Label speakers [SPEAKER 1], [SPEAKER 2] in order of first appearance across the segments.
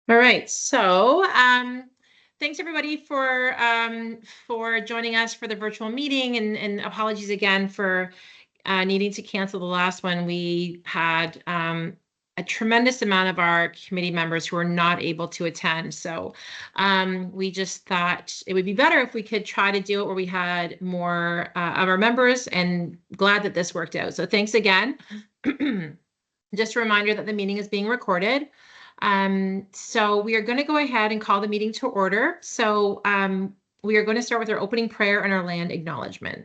[SPEAKER 1] All right, so thanks everybody for joining us for the virtual meeting, and apologies again for needing to cancel the last one. We had a tremendous amount of our committee members who were not able to attend. So we just thought it would be better if we could try to do it where we had more of our members, and glad that this worked out. So thanks again. Just a reminder that the meeting is being recorded. So we are going to go ahead and call the meeting to order. So we are going to start with our opening prayer and our land acknowledgement.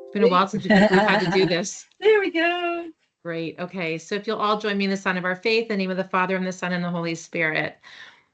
[SPEAKER 1] It's been a while since we've had to do this.
[SPEAKER 2] There we go.
[SPEAKER 1] Great. Okay. So if you'll all join me in the Son of our faith, in the name of the Father, and the Son, and the Holy Spirit.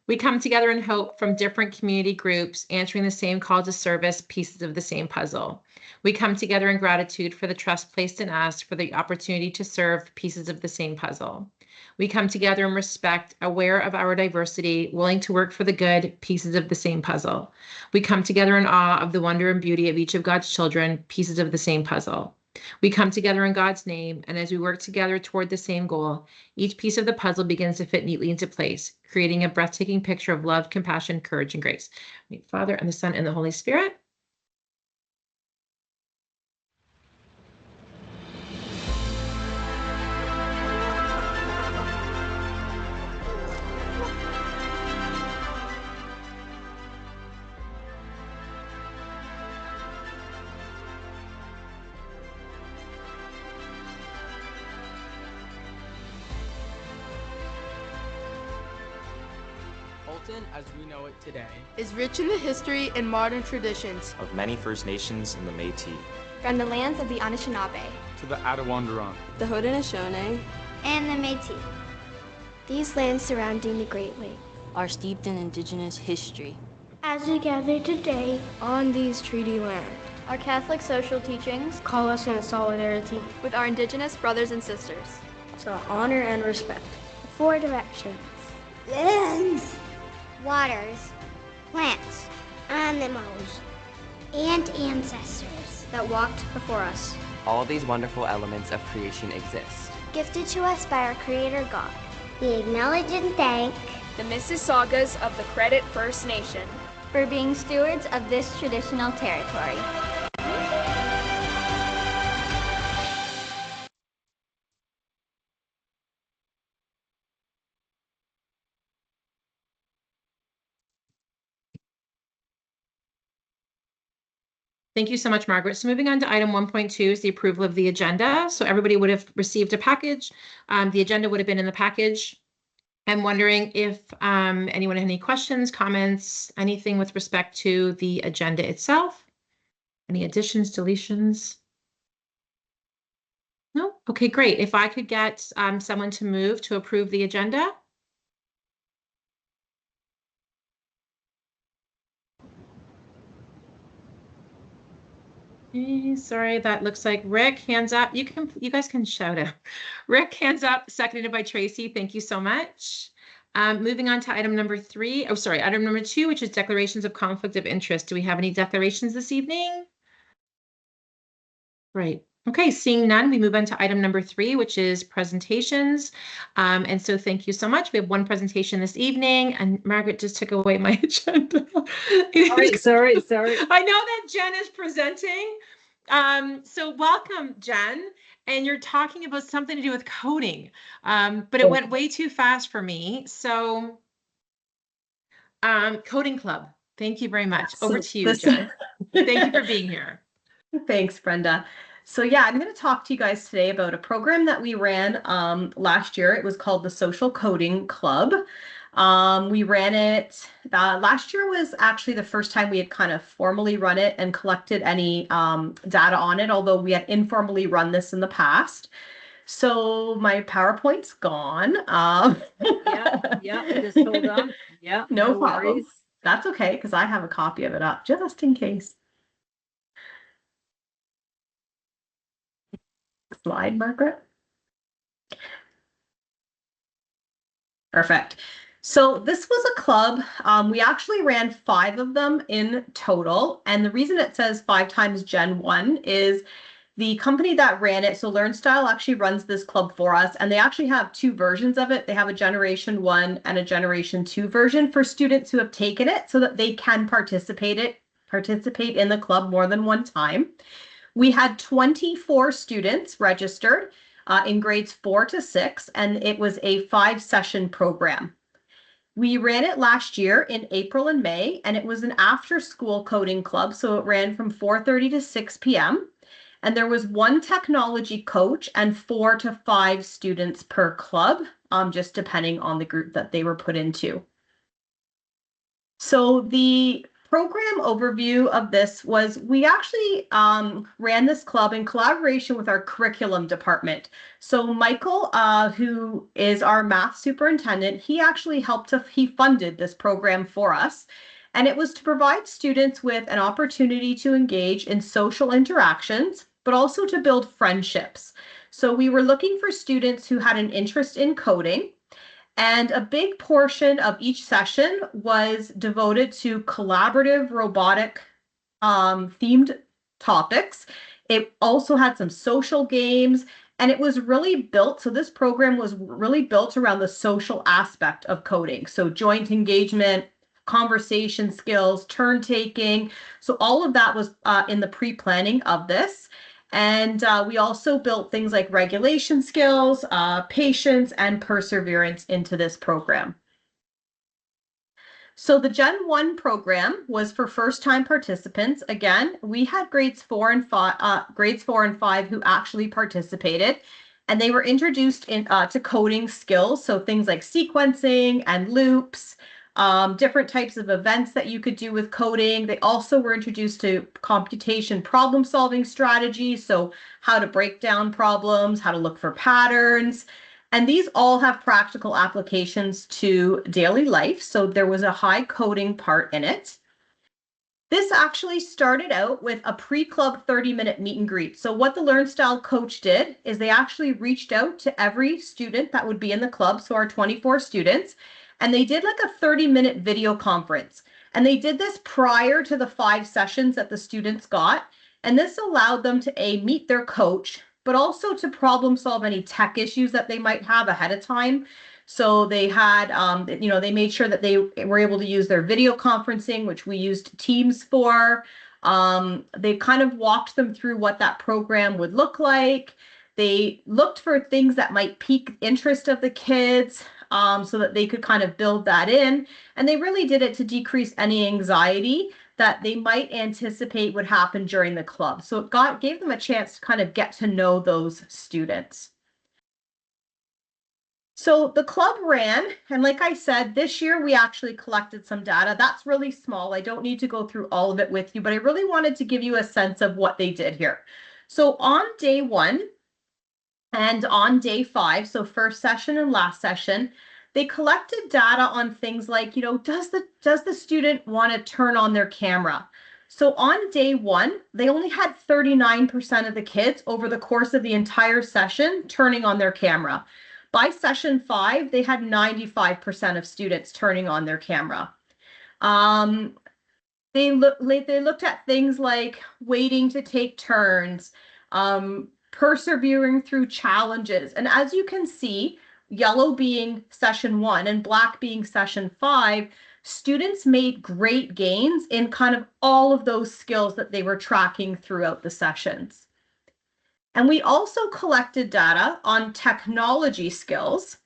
[SPEAKER 1] We come together in hope from different community groups, answering the same call to service, pieces of the same puzzle. We come together in gratitude for the trust placed in us, for the opportunity to serve, pieces of the same puzzle. We come together in respect, aware of our diversity, willing to work for the good, pieces of the same puzzle. We come together in awe of the wonder and beauty of each of God's children, pieces of the same puzzle. We come together in God's name, and as we work together toward the same goal, each piece of the puzzle begins to fit neatly into place, creating a breathtaking picture of love, compassion, courage, and grace. In the Father, and the Son, and the Holy Spirit.
[SPEAKER 3] As we know it today
[SPEAKER 4] is rich in the history and modern traditions
[SPEAKER 5] of many First Nations and the Métis.
[SPEAKER 6] From the lands of the Anishinaabe
[SPEAKER 3] to the Attawandaron,
[SPEAKER 7] the Haudenosaunee,
[SPEAKER 6] and the Métis.
[SPEAKER 8] These lands surrounding the Great Lakes
[SPEAKER 7] are steeped in Indigenous history.
[SPEAKER 8] As we gather today
[SPEAKER 4] on these treaty lands,
[SPEAKER 6] our Catholic social teachings
[SPEAKER 8] call us in solidarity
[SPEAKER 6] with our Indigenous brothers and sisters.
[SPEAKER 8] To honor and respect 4 directions:
[SPEAKER 9] lands, waters, plants, animals, and ancestors
[SPEAKER 6] that walked before us.
[SPEAKER 10] All these wonderful elements of creation exist,
[SPEAKER 9] gifted to us by our Creator God. We acknowledge and thank
[SPEAKER 11] the Mississaugas of the Credit First Nation
[SPEAKER 6] for being stewards of this traditional territory.
[SPEAKER 1] Thank you so much, Margaret. So moving on to item 1.2 is the approval of the agenda. So everybody would have received a package. The agenda would have been in the package. I'm wondering if anyone had any questions, comments, anything with respect to the agenda itself. Any additions, deletions? No? Okay, great. If I could get someone to move to approve the agenda. Sorry, that looks like Rick, hands up. You guys can shout out. Rick, hands up, seconded by Tracy. Thank you so much. Moving on to item number 3. Oh, sorry, item number 2, which is declarations of conflict of interest. Do we have any declarations this evening? Right. Okay, seeing none, we move on to item number 3, which is presentations. And so thank you so much. We have one presentation this evening, and Margaret just took away my agenda.
[SPEAKER 2] Sorry.
[SPEAKER 1] I know that Jen is presenting. So welcome, Jen. And you're talking about something to do with coding, but it went way too fast for me. So Coding Club, thank you very much. Over to you, Jen. Thank you for being here.
[SPEAKER 2] Thanks, Brenda. So yeah, I'm going to talk to you guys today about a program that we ran last year. It was called the Social Coding Club. We ran it, last year was actually the first time we had kind of formally run it and collected any data on it, although we had informally run this in the past. So my PowerPoint's gone.
[SPEAKER 7] Yeah, just hold on. Yeah,
[SPEAKER 2] no problem. Worries. That's okay, because I have a copy of it up just in case. Slide, Margaret. Perfect. So this was a club. We actually ran 5 of them in total. And the reason it says 5 times Gen 1 is the company that ran it, so LearnStyle actually runs this club for us, and they actually have 2 versions of it. They have a Generation 1 and a Generation 2 version for students who have taken it so that they can participate in the club more than one time. We had 24 students registered in grades 4 to 6, and it was a 5-session program. We ran it last year in April and May, and it was an after-school coding club, so it ran from 4:30 to 6 p.m. And there was 1 technology coach and 4 to 5 students per club, just depending on the group that they were put into. So the program overview of this was we actually ran this club in collaboration with our curriculum department. So Michael, who is our math superintendent, he actually he funded this program for us. And it was to provide students with an opportunity to engage in social interactions, but also to build friendships. So we were looking for students who had an interest in coding, and a big portion of each session was devoted to collaborative robotic themed topics. It also had some social games, and it was really built, so this program was really built around the social aspect of coding. So joint engagement, conversation skills, turn taking. So all of that was in the pre-planning of this. And we also built things like regulation skills, patience, and perseverance into this program. So the Gen 1 program was for first-time participants. Again, we had grades 4 and 5 who actually participated, and they were introduced to coding skills. So things like sequencing and loops, different types of events that you could do with coding. They also were introduced to computation problem-solving strategies, so how to break down problems, how to look for patterns. And these all have practical applications to daily life, so there was a high coding part in it. This actually started out with a pre-club 30-minute meet and greet. So what the LearnStyle coach did is they actually reached out to every student that would be in the club, so our 24 students, and they did like a 30-minute video conference. And they did this prior to the 5 sessions that the students got. And this allowed them to meet their coach, but also to problem solve any tech issues that they might have ahead of time. So they had, they made sure that they were able to use their video conferencing, which we used Teams for. They kind of walked them through what that program would look like. They looked for things that might pique interest of the kids, so that they could kind of build that in. And they really did it to decrease any anxiety that they might anticipate would happen during the club. So it gave them a chance to kind of get to know those students. So the club ran, and like I said, this year we actually collected some data. That's really small. I don't need to go through all of it with you, but I really wanted to give you a sense of what they did here. So on day 1 and on day 5, so first session and last session, they collected data on things like, does the student want to turn on their camera? So on day 1, they only had 39% of the kids over the course of the entire session turning on their camera. By session 5, they had 95% of students turning on their camera. They looked at things like waiting to take turns, persevering through challenges. And as you can see, yellow being session 1 and black being session 5, students made great gains in kind of all of those skills that they were tracking throughout the sessions. And we also collected data on technology skills,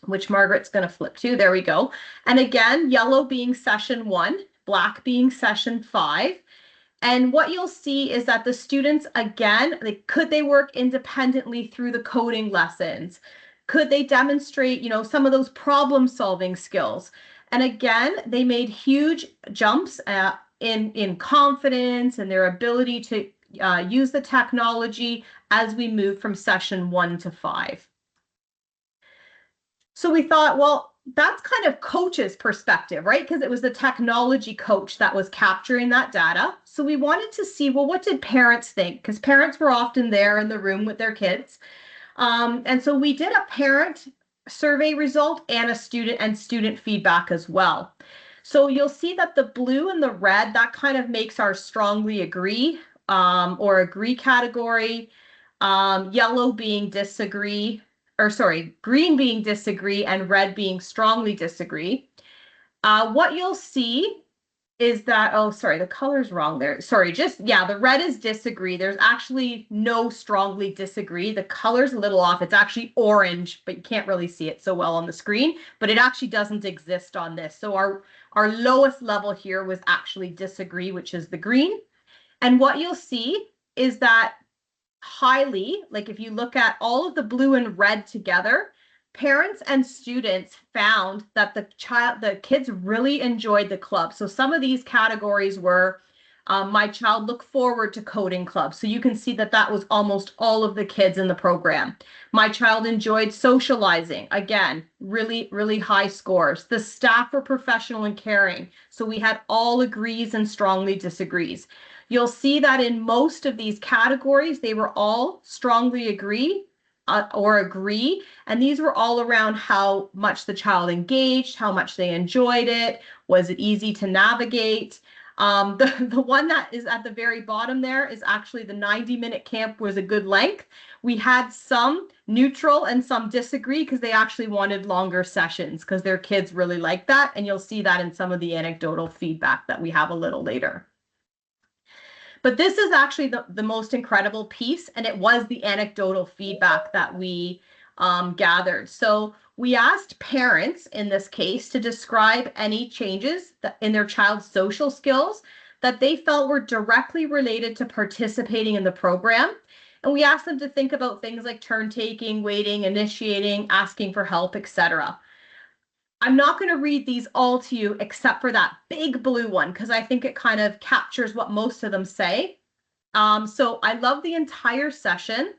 [SPEAKER 2] which Margaret's going to flip to. There we go. And again, yellow being session 1, black being session 5. And what you'll see is that the students, again, could they work independently through the coding lessons? Could they demonstrate, some of those problem-solving skills? And again, they made huge jumps in confidence and their ability to use the technology as we move from session 1 to 5. So we thought, well, that's kind of coach's perspective, right? Because it was the technology coach that was capturing that data. So we wanted to see, well, what did parents think? Because parents were often there in the room with their kids. And so we did a parent survey result and a student feedback as well. So you'll see that the blue and the red, that kind of makes our strongly agree or agree category. Yellow being disagree, or sorry, green being disagree and red being strongly disagree. What you'll see is that, oh, sorry, the color's wrong there. Sorry, the red is disagree. There's actually no strongly disagree. The color's a little off. It's actually orange, but you can't really see it so well on the screen, but it actually doesn't exist on this. So our lowest level here was actually disagree, which is the green. And what you'll see is that highly, like if you look at all of the blue and red together, parents and students found that the kids really enjoyed the club. So some of these categories were my child looked forward to coding club. So you can see that that was almost all of the kids in the program. My child enjoyed socializing. Again, really, really high scores. The staff were professional and caring. So we had all agrees and strongly disagrees. You'll see that in most of these categories, they were all strongly agree or agree. And these were all around how much the child engaged, how much they enjoyed it. Was it easy to navigate? The one that is at the very bottom there is actually the 90-minute camp was a good length. We had some neutral and some disagree because they actually wanted longer sessions because their kids really like that. And you'll see that in some of the anecdotal feedback that we have a little later. But this is actually the most incredible piece, and it was the anecdotal feedback that we gathered. So we asked parents in this case to describe any changes in their child's social skills that they felt were directly related to participating in the program. And we asked them to think about things like turn taking, waiting, initiating, asking for help, etc. I'm not going to read these all to you except for that big blue one because I think it kind of captures what most of them say. So I love the entire session,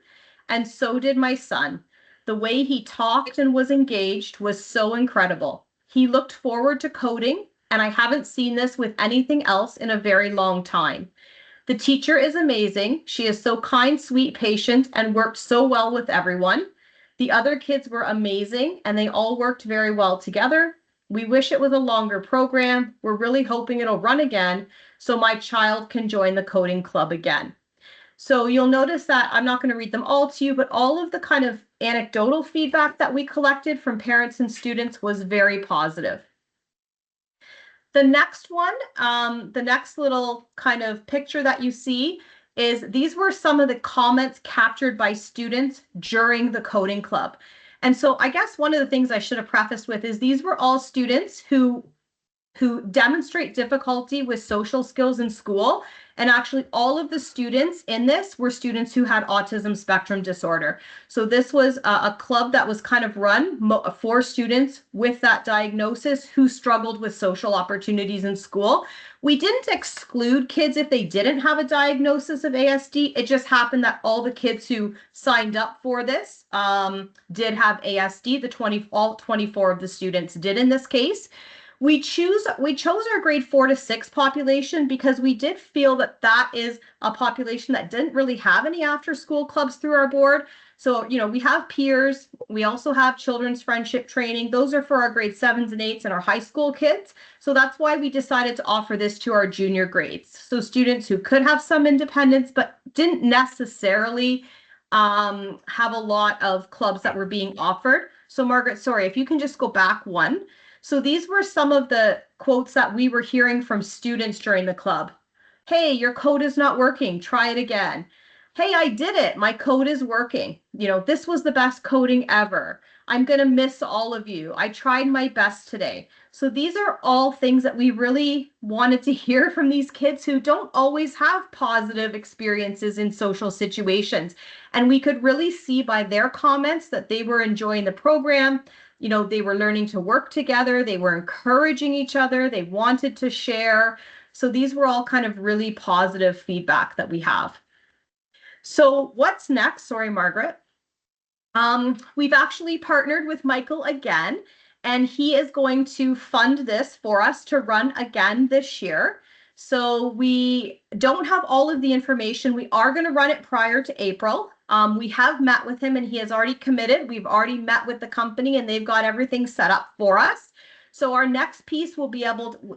[SPEAKER 2] and so did my son. The way he talked and was engaged was so incredible. He looked forward to coding, and I haven't seen this with anything else in a very long time. The teacher is amazing. She is so kind, sweet, patient, and worked so well with everyone. The other kids were amazing, and they all worked very well together. We wish it was a longer program. We're really hoping it'll run again so my child can join the coding club again. So you'll notice that I'm not going to read them all to you, but all of the kind of anecdotal feedback that we collected from parents and students was very positive. The next one, the next little kind of picture that you see is these were some of the comments captured by students during the coding club. And so I guess one of the things I should have prefaced with is these were all students who demonstrate difficulty with social skills in school. And actually all of the students in this were students who had autism spectrum disorder. So this was a club that was kind of run for students with that diagnosis who struggled with social opportunities in school. We didn't exclude kids if they didn't have a diagnosis of ASD. It just happened that all the kids who signed up for this did have ASD. All 24 of the students did in this case. We chose our grade 4 to 6 population because we did feel that that is a population that didn't really have any after school clubs through our board. So, you know, we have peers. We also have children's friendship training. Those are for our grade 7s and 8s and our high school kids. So that's why we decided to offer this to our junior grades. So students who could have some independence, but didn't necessarily have a lot of clubs that were being offered. So Margaret, sorry, if you can just go back one. So these were some of the quotes that we were hearing from students during the club. Hey, your code is not working. Try it again. Hey, I did it. My code is working. You know, this was the best coding ever. I'm going to miss all of you. I tried my best today. So these are all things that we really wanted to hear from these kids who don't always have positive experiences in social situations. And we could really see by their comments that they were enjoying the program. You know, they were learning to work together. They were encouraging each other. They wanted to share. So these were all kind of really positive feedback that we have. So what's next? Sorry, Margaret. We've actually partnered with Michael again, and he is going to fund this for us to run again this year. So we don't have all of the information. We are going to run it prior to April. We have met with him and he has already committed. We've already met with the company and they've got everything set up for us. So our next piece will be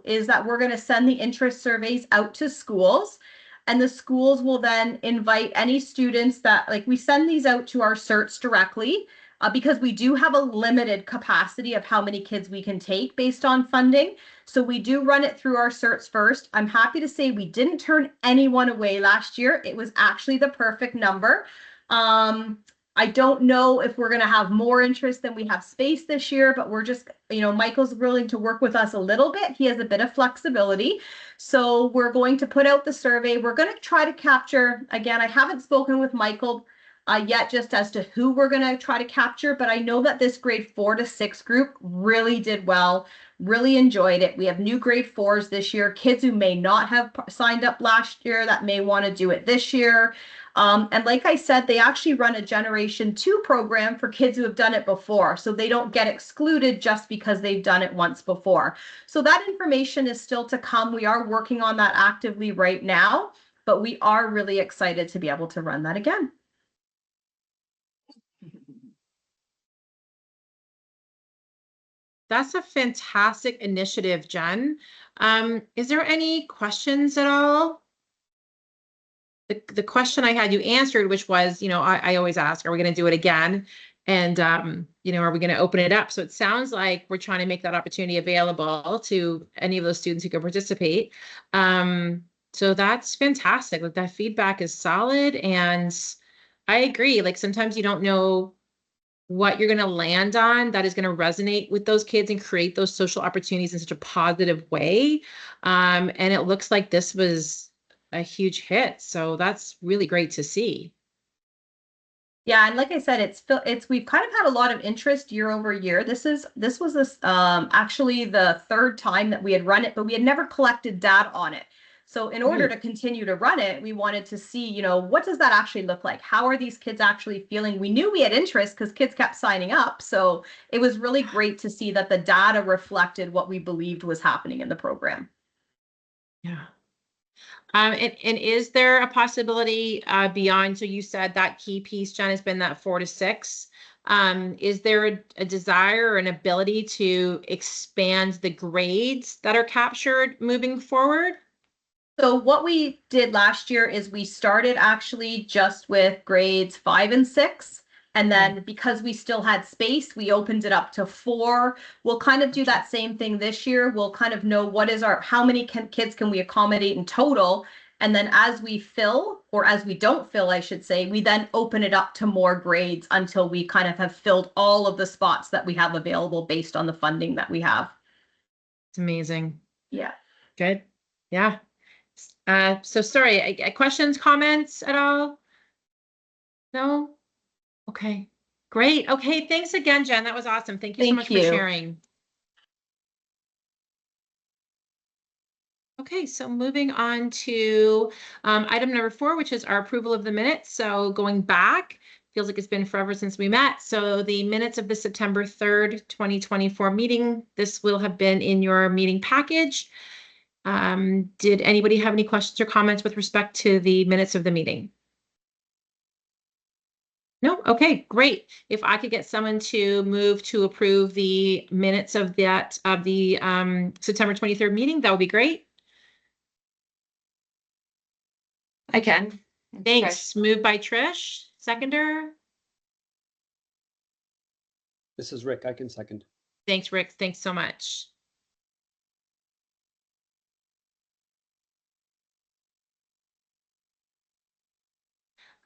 [SPEAKER 2] is that we're going to send the interest surveys out to schools, and the schools will then invite any students that, like, we send these out to our certs directly because we do have a limited capacity of how many kids we can take based on funding. So we do run it through our certs first. I'm happy to say we didn't turn anyone away last year. It was actually the perfect number. I don't know if we're going to have more interest than we have space this year, but we're just, Michael's willing to work with us a little bit. He has a bit of flexibility. So we're going to put out the survey. We're going to try to capture, again, I haven't spoken with Michael yet just as to who we're going to try to capture, but I know that this grade 4 to 6 group really did well, really enjoyed it. We have new grade 4s this year, kids who may not have signed up last year that may want to do it this year. And like I said, they actually run a Generation 2 program for kids who have done it before, so they don't get excluded just because they've done it once before. So that information is still to come. We are working on that actively right now, but we are really excited to be able to run that again.
[SPEAKER 1] That's a fantastic initiative, Jen. Is there any questions at all? The question I had you answered, which was, I always ask, are we going to do it again? And, are we going to open it up? So it sounds like we're trying to make that opportunity available to any of those students who can participate. So that's fantastic. Like, that feedback is solid. And I agree. Like, sometimes you don't know what you're going to land on that is going to resonate with those kids and create those social opportunities in such a positive way. And it looks like this was a huge hit. So that's really great to see.
[SPEAKER 2] Yeah, and like I said, we've kind of had a lot of interest year over year. This was actually the third time that we had run it, but we had never collected data on it. So in order to continue to run it, we wanted to see, what does that actually look like? How are these kids actually feeling? We knew we had interest because kids kept signing up. So it was really great to see that the data reflected what we believed was happening in the program.
[SPEAKER 1] Yeah. And is there a possibility beyond, so you said that key piece, Jen, has been that 4 to 6. Is there a desire or an ability to expand the grades that are captured moving forward?
[SPEAKER 2] So what we did last year is we started actually just with grades 5 and 6. And then because we still had space, we opened it up to 4. We'll kind of do that same thing this year. We'll kind of know how many kids can we accommodate in total. And then as we fill, or as we don't fill, I should say, we then open it up to more grades until we kind of have filled all of the spots that we have available based on the funding that we have.
[SPEAKER 1] It's amazing.
[SPEAKER 2] Yeah.
[SPEAKER 1] Good. Yeah. So sorry, questions, comments at all? No? Okay, great. Okay, thanks again, Jen. That was awesome. Thank you so much for sharing. Okay, so moving on to item number 4, which is our approval of the minutes. So going back, feels like it's been forever since we met. So the minutes of the September 3rd, 2024 meeting, this will have been in your meeting package. Did anybody have any questions or comments with respect to the minutes of the meeting? No? Okay, great. If I could get someone to move to approve the minutes of the September 23rd meeting, that would be great.
[SPEAKER 7] I can.
[SPEAKER 1] Thanks. Moved by Trish. Seconder.
[SPEAKER 12] This is Rick. I can second.
[SPEAKER 1] Thanks, Rick. Thanks so much.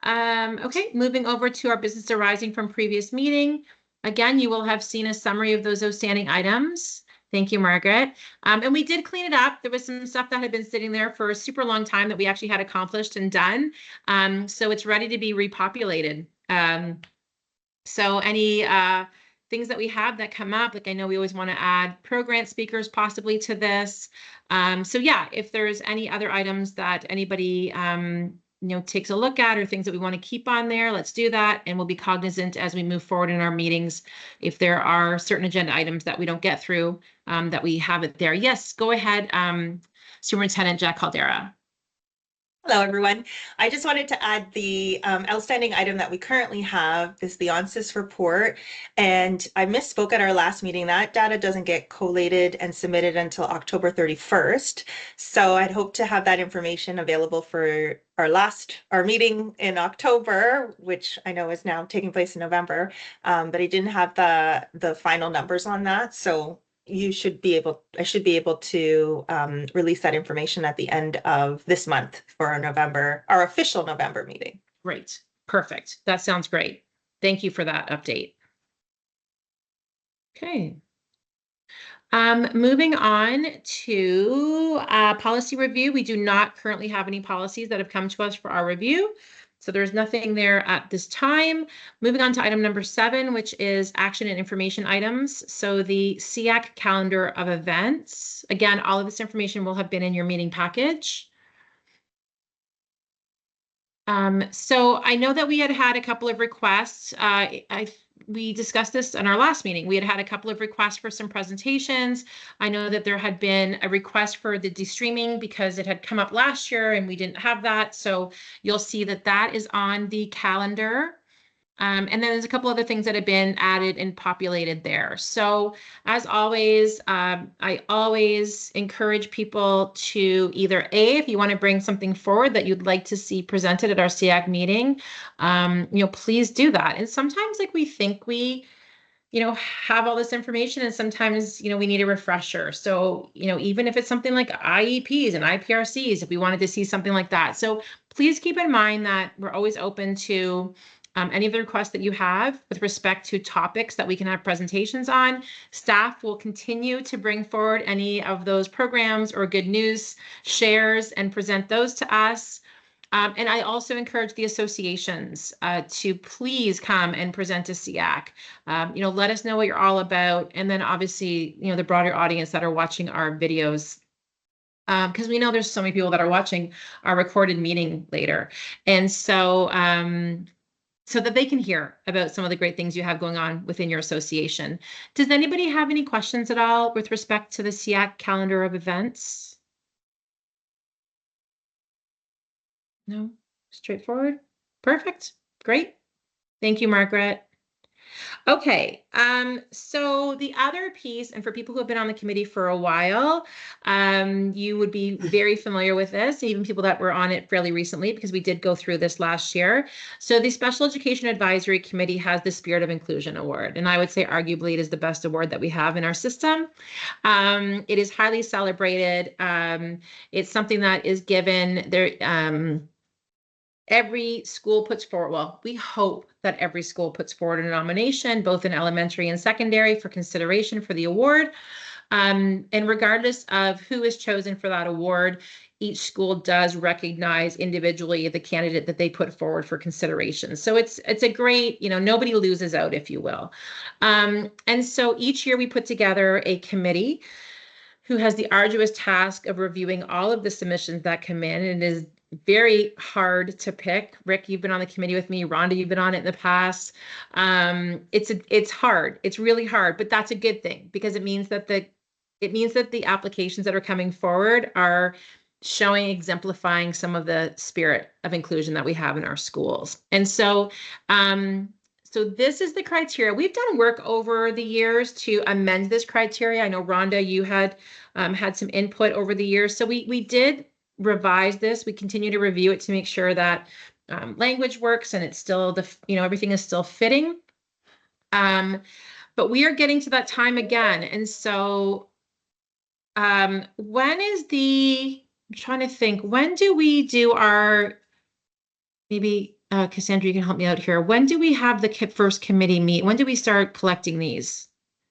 [SPEAKER 1] Okay, moving over to our business arising from previous meeting. Again, you will have seen a summary of those outstanding items. Thank you, Margaret. And we did clean it up. There was some stuff that had been sitting there for a super long time that we actually had accomplished and done. So it's ready to be repopulated. So any things that we have that come up, like I know we always want to add pro-grant speakers possibly to this. So yeah, if there's any other items that anybody takes a look at or things that we want to keep on there, let's do that. And we'll be cognizant as we move forward in our meetings if there are certain agenda items that we don't get through, that we have it there. Yes, go ahead. Superintendent Jack Caldera.
[SPEAKER 13] Hello, everyone. I just wanted to add the outstanding item that we currently have is the ONSIS report. And I misspoke at our last meeting. That data doesn't get collated and submitted until October 31st. So I'd hope to have that information available for our meeting in October, which I know is now taking place in November. But I didn't have the final numbers on that. So I should be able to release that information at the end of this month for our official November meeting.
[SPEAKER 1] Great. Perfect. That sounds great. Thank you for that update. Okay. Moving on to policy review. We do not currently have any policies that have come to us for our review. So there's nothing there at this time. Moving on to item number 7, which is action and information items. So the SEAC calendar of events. Again, all of this information will have been in your meeting package. So I know that we had a couple of requests. We discussed this in our last meeting. We had a couple of requests for some presentations. I know that there had been a request for the de-streaming because it had come up last year and we didn't have that. So you'll see that that is on the calendar. And then there's a couple other things that have been added and populated there. So as always, I always encourage people to either if you want to bring something forward that you'd like to see presented at our SEAC meeting, please do that. And sometimes we think we, have all this information and sometimes, we need a refresher. So, even if it's something like IEPs and IPRCs, if we wanted to see something like that. So please keep in mind that we're always open to any of the requests that you have with respect to topics that we can have presentations on. Staff will continue to bring forward any of those programs or good news shares and present those to us. And I also encourage the associations to please come and present to SEAC. Let us know what you're all about. And then obviously, the broader audience that are watching our videos, because we know there's so many people that are watching our recorded meeting later. And so, so that they can hear about some of the great things you have going on within your association. Does anybody have any questions at all with respect to the SEAC calendar of events? No? Straightforward? Perfect. Great. Thank you, Margaret. Okay, so the other piece, and for people who have been on the committee for a while, you would be very familiar with this, even people that were on it fairly recently, because we did go through this last year. So the Special Education Advisory Committee has the Spirit of Inclusion Award, and I would say arguably it is the best award that we have in our system. It is highly celebrated. It's something that is given there. Every school puts forward, well, we hope that every school puts forward a nomination, both in elementary and secondary, for consideration for the award. And regardless of who is chosen for that award, each school does recognize individually the candidate that they put forward for consideration. So it's a great, nobody loses out, if you will. And so each year we put together a committee who has the arduous task of reviewing all of the submissions that come in, and it is very hard to pick. Rick, you've been on the committee with me. Rhonda, you've been on it in the past. It's hard. It's really hard, but that's a good thing because it means that the applications that are coming forward are showing, exemplifying some of the spirit of inclusion that we have in our schools. And so, so this is the criteria. We've done work over the years to amend this criteria. I know, Rhonda, you had had some input over the years. So we did revise this. We continue to review it to make sure that language works and it's still everything is still fitting. But we are getting to that time again. And so when is I'm trying to think, when do we do our, maybe Cassandra, you can help me out here. When do we have the first committee meet? When do we start collecting these?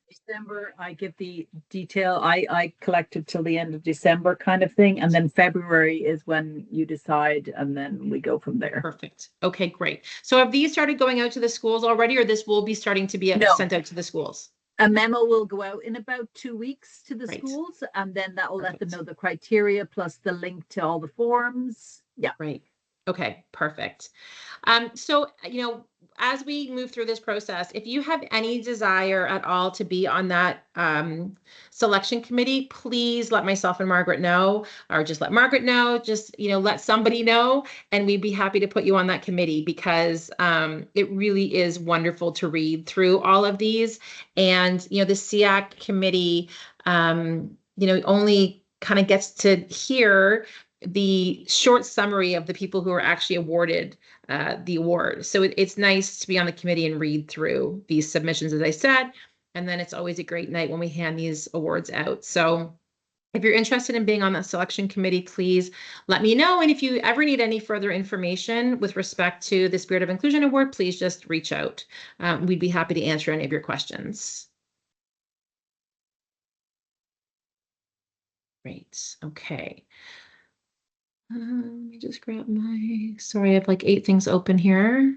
[SPEAKER 14] December, I give the detail. I collected till the end of December kind of thing. And then February is when you decide and then we go from there.
[SPEAKER 1] Perfect. Okay, great. So have these started going out to the schools already, or this will be starting to be sent out to the schools?
[SPEAKER 14] A memo will go out in about 2 weeks to the schools, and then that will let them know the criteria plus the link to all the forms. Yeah.
[SPEAKER 1] Right. Okay, perfect. So, as we move through this process, if you have any desire at all to be on that selection committee, please let myself and Margaret know, or just let Margaret know, just, let somebody know, and we'd be happy to put you on that committee, because it really is wonderful to read through all of these. And, the SEAC committee, only kind of gets to hear the short summary of the people who are actually awarded the award. So it's nice to be on the committee and read through these submissions, as I said, and then it's always a great night when we hand these awards out. So if you're interested in being on that selection committee, please let me know. And if you ever need any further information with respect to the Spirit of Inclusion Award, please just reach out. We'd be happy to answer any of your questions. Great. Okay. Let me just grab sorry, I have like 8 things open here.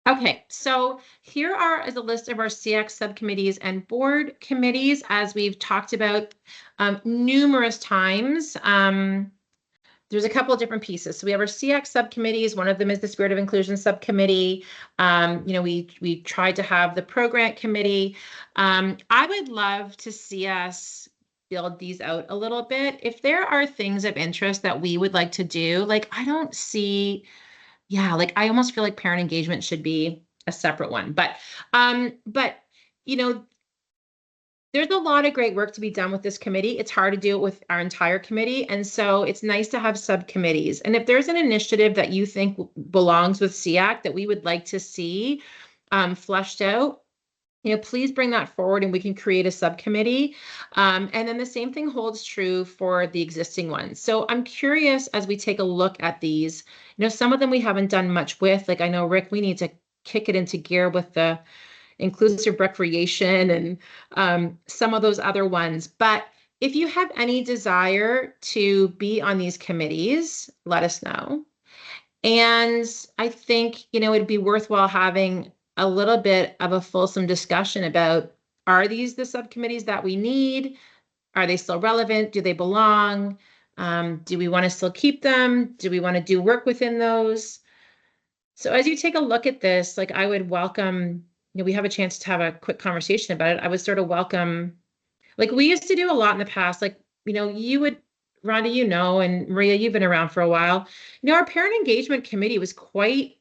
[SPEAKER 1] Okay, so here is a list of our SEAC subcommittees and board committees, as we've talked about numerous times. There's a couple of different pieces. So we have our SEAC subcommittees. One of them is the Spirit of Inclusion subcommittee. We tried to have the program committee. I would love to see us build these out a little bit. If there are things of interest that we would like to do, like I don't see, I almost feel like parent engagement should be a separate one. But there's a lot of great work to be done with this committee. It's hard to do it with our entire committee. And so it's nice to have subcommittees. And if there's an initiative that you think belongs with SEAC that we would like to see fleshed out, please bring that forward and we can create a subcommittee. And then the same thing holds true for the existing ones. So I'm curious, as we take a look at these, some of them we haven't done much with. Like I know, Rick, we need to kick it into gear with the inclusive recreation and some of those other ones. But if you have any desire to be on these committees, let us know. And I think, it'd be worthwhile having a little bit of a fulsome discussion about, are these the subcommittees that we need? Are they still relevant? Do they belong? Do we want to still keep them? Do we want to do work within those? So as you take a look at this, I would welcome, we have a chance to have a quick conversation about it. I would sort of welcome, we used to do a lot in the past, you would, Rhonda, and Maria, you've been around for a while. Our parent engagement committee was quite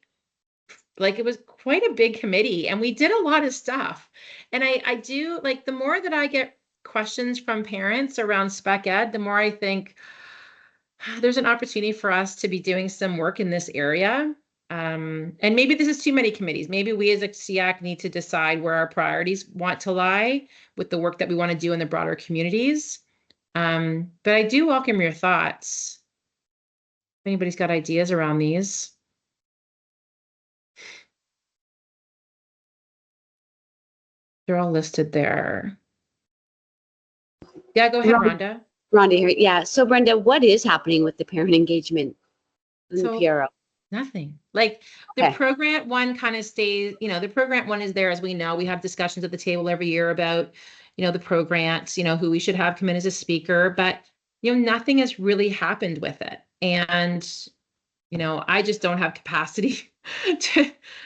[SPEAKER 1] a big committee, and we did a lot of stuff. And I do, the more that I get questions from parents around spec ed, the more I think there's an opportunity for us to be doing some work in this area. And maybe this is too many committees. Maybe we as a SEAC need to decide where our priorities want to lie with the work that we want to do in the broader communities. But I do welcome your thoughts. If anybody's got ideas around these. They're all listed there. Yeah, go ahead, Rhonda.
[SPEAKER 15] Rhonda here. Yeah. So Brenda, what is happening with the parent engagement in the PRO?
[SPEAKER 1] Nothing. The program one kind of stays, the program one is there, as we know. We have discussions at the table every year about, the program grants, who we should have come in as a speaker, but, nothing has really happened with it. And, I just don't have capacity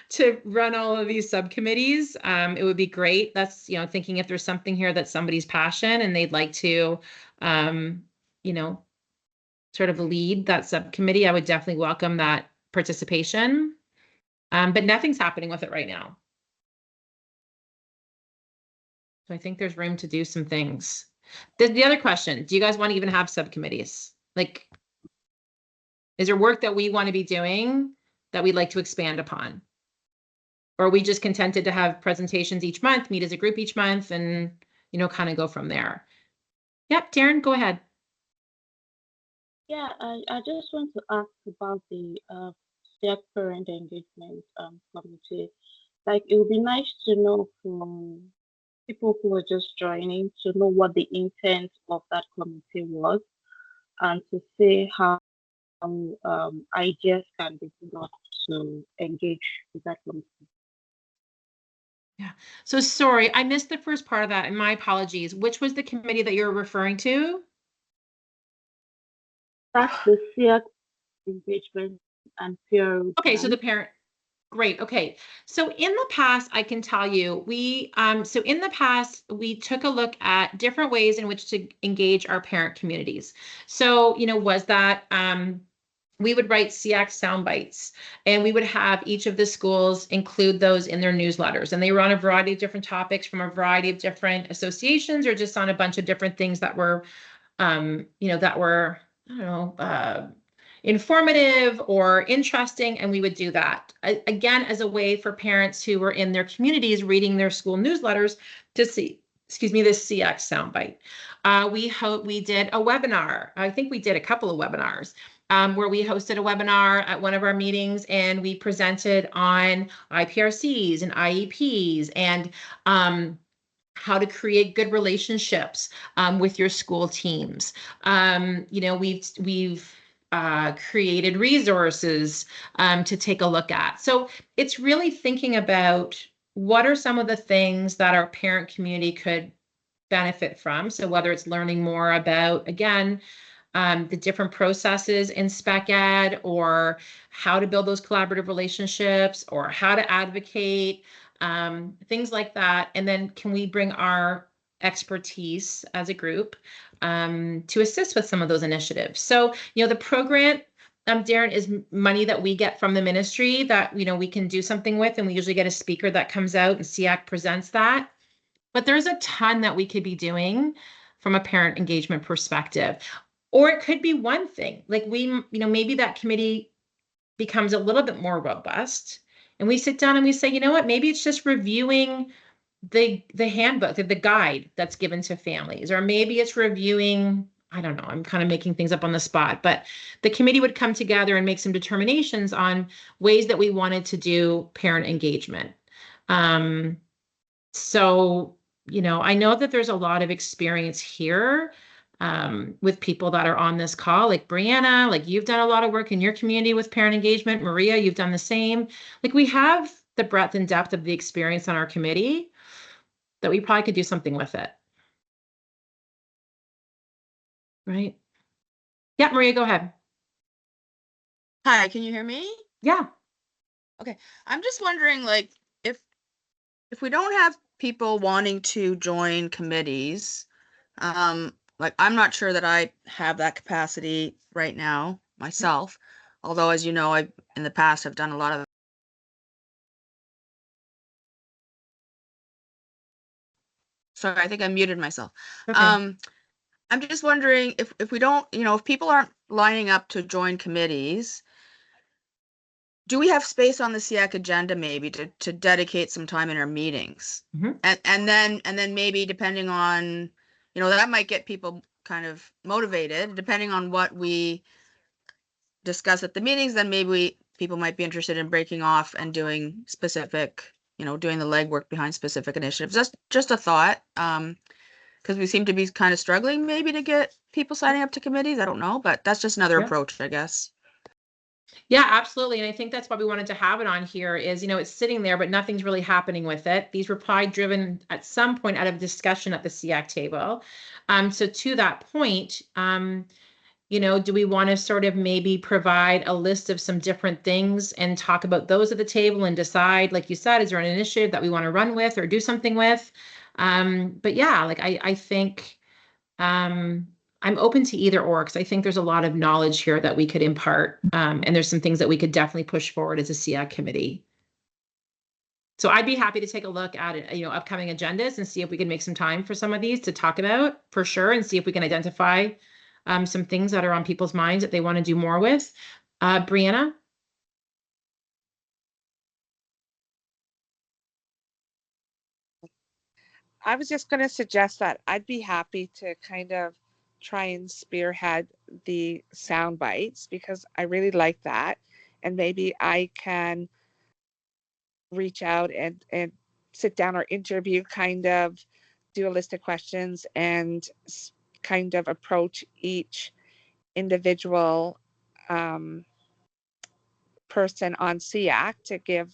[SPEAKER 1] to run all of these subcommittees. It would be great. That's, thinking if there's something here that's somebody's passion and they'd like to, sort of lead that subcommittee, I would definitely welcome that participation. But nothing's happening with it right now. So I think there's room to do some things. The other question, do you guys want to even have subcommittees? Is there work that we want to be doing that we'd like to expand upon? Or are we just contented to have presentations each month, meet as a group each month, and, kind of go from there? Yep, Taryn, go ahead.
[SPEAKER 16] Yeah, I just want to ask about the SEAC parent engagement committee. It would be nice to know from people who are just joining to know what the intent of that committee was, and to see how ideas can be brought to engage with that committee.
[SPEAKER 1] Yeah. So sorry, I missed the first part of that, and my apologies. Which was the committee that you're referring to?
[SPEAKER 16] That's the SEAC engagement and peer
[SPEAKER 1] Okay, so the
[SPEAKER 16] plans.
[SPEAKER 1] parent, great. Okay. So in the past, I can tell you, so in the past, we took a look at different ways in which to engage our parent communities. So, was that, we would write SEAC sound bites, and we would have each of the schools include those in their newsletters. And they were on a variety of different topics from a variety of different associations, or just on a bunch of different things that were, I don't know, informative or interesting, and we would do that again as a way for parents who were in their communities reading their school newsletters to see, excuse me, this CX soundbite. We did a webinar. I think we did a couple of webinars where we hosted a webinar at one of our meetings, and we presented on IPRCs and IEPs and how to create good relationships with your school teams. We've created resources to take a look at. So it's really thinking about what are some of the things that our parent community could benefit from. So whether it's learning more about, again, the different processes in spec ed, or how to build those collaborative relationships, or how to advocate, things like that. And then can we bring our expertise as a group to assist with some of those initiatives? So, the program, Darren, is money that we get from the ministry that, we can do something with. And we usually get a speaker that comes out and SEAC presents that. But there's a ton that we could be doing from a parent engagement perspective. Or it could be one thing, like maybe that committee becomes a little bit more robust, and we sit down and we say, you know what, maybe it's just reviewing the handbook, the guide that's given to families, or maybe it's reviewing, I don't know, I'm kind of making things up on the spot, but the committee would come together and make some determinations on ways that we wanted to do parent engagement. So, I know that there's a lot of experience here with people that are on this call, like Brianna, like you've done a lot of work in your community with parent engagement. Maria, you've done the same. Like we have the breadth and depth of the experience on our committee that we probably could do something with it. Right? Yeah, Maria, go ahead.
[SPEAKER 17] Hi, can you hear me?
[SPEAKER 1] Yeah.
[SPEAKER 17] Okay. I'm just wondering, like, if we don't have people wanting to join committees, like I'm not sure that I have that capacity right now myself, although as you know, I in the past have done a lot of. Sorry, I think I muted myself.
[SPEAKER 1] Okay.
[SPEAKER 17] I'm just wondering if we don't, if people aren't lining up to join committees, do we have space on the SEAC agenda maybe to dedicate some time in our meetings?
[SPEAKER 1] Mm-hmm.
[SPEAKER 17] And then maybe depending on, that might get people kind of motivated, depending on what we discuss at the meetings, then maybe people might be interested in breaking off and doing specific, doing the legwork behind specific initiatives. That's just a thought. Because we seem to be kind of struggling maybe to get people signing up to committees. I don't know, but that's just another approach, I guess.
[SPEAKER 1] Yeah, absolutely. And I think that's why we wanted to have it on here is, it's sitting there, but nothing's really happening with it. These were probably driven at some point out of discussion at the SEAC table. So to that point, do we want to sort of maybe provide a list of some different things and talk about those at the table and decide, like you said, is there an initiative that we want to run with or do something with? But yeah, like I think I'm open to either or, because I think there's a lot of knowledge here that we could impart. And there's some things that we could definitely push forward as a SEAC committee. So I'd be happy to take a look at it, upcoming agendas and see if we can make some time for some of these to talk about for sure, and see if we can identify some things that are on people's minds that they want to do more with. Brianna?
[SPEAKER 18] I was just going to suggest that I'd be happy to kind of try and spearhead the sound bites, because I really like that. And maybe I can reach out and sit down or interview, kind of do a list of questions and kind of approach each individual person on SEAC to give,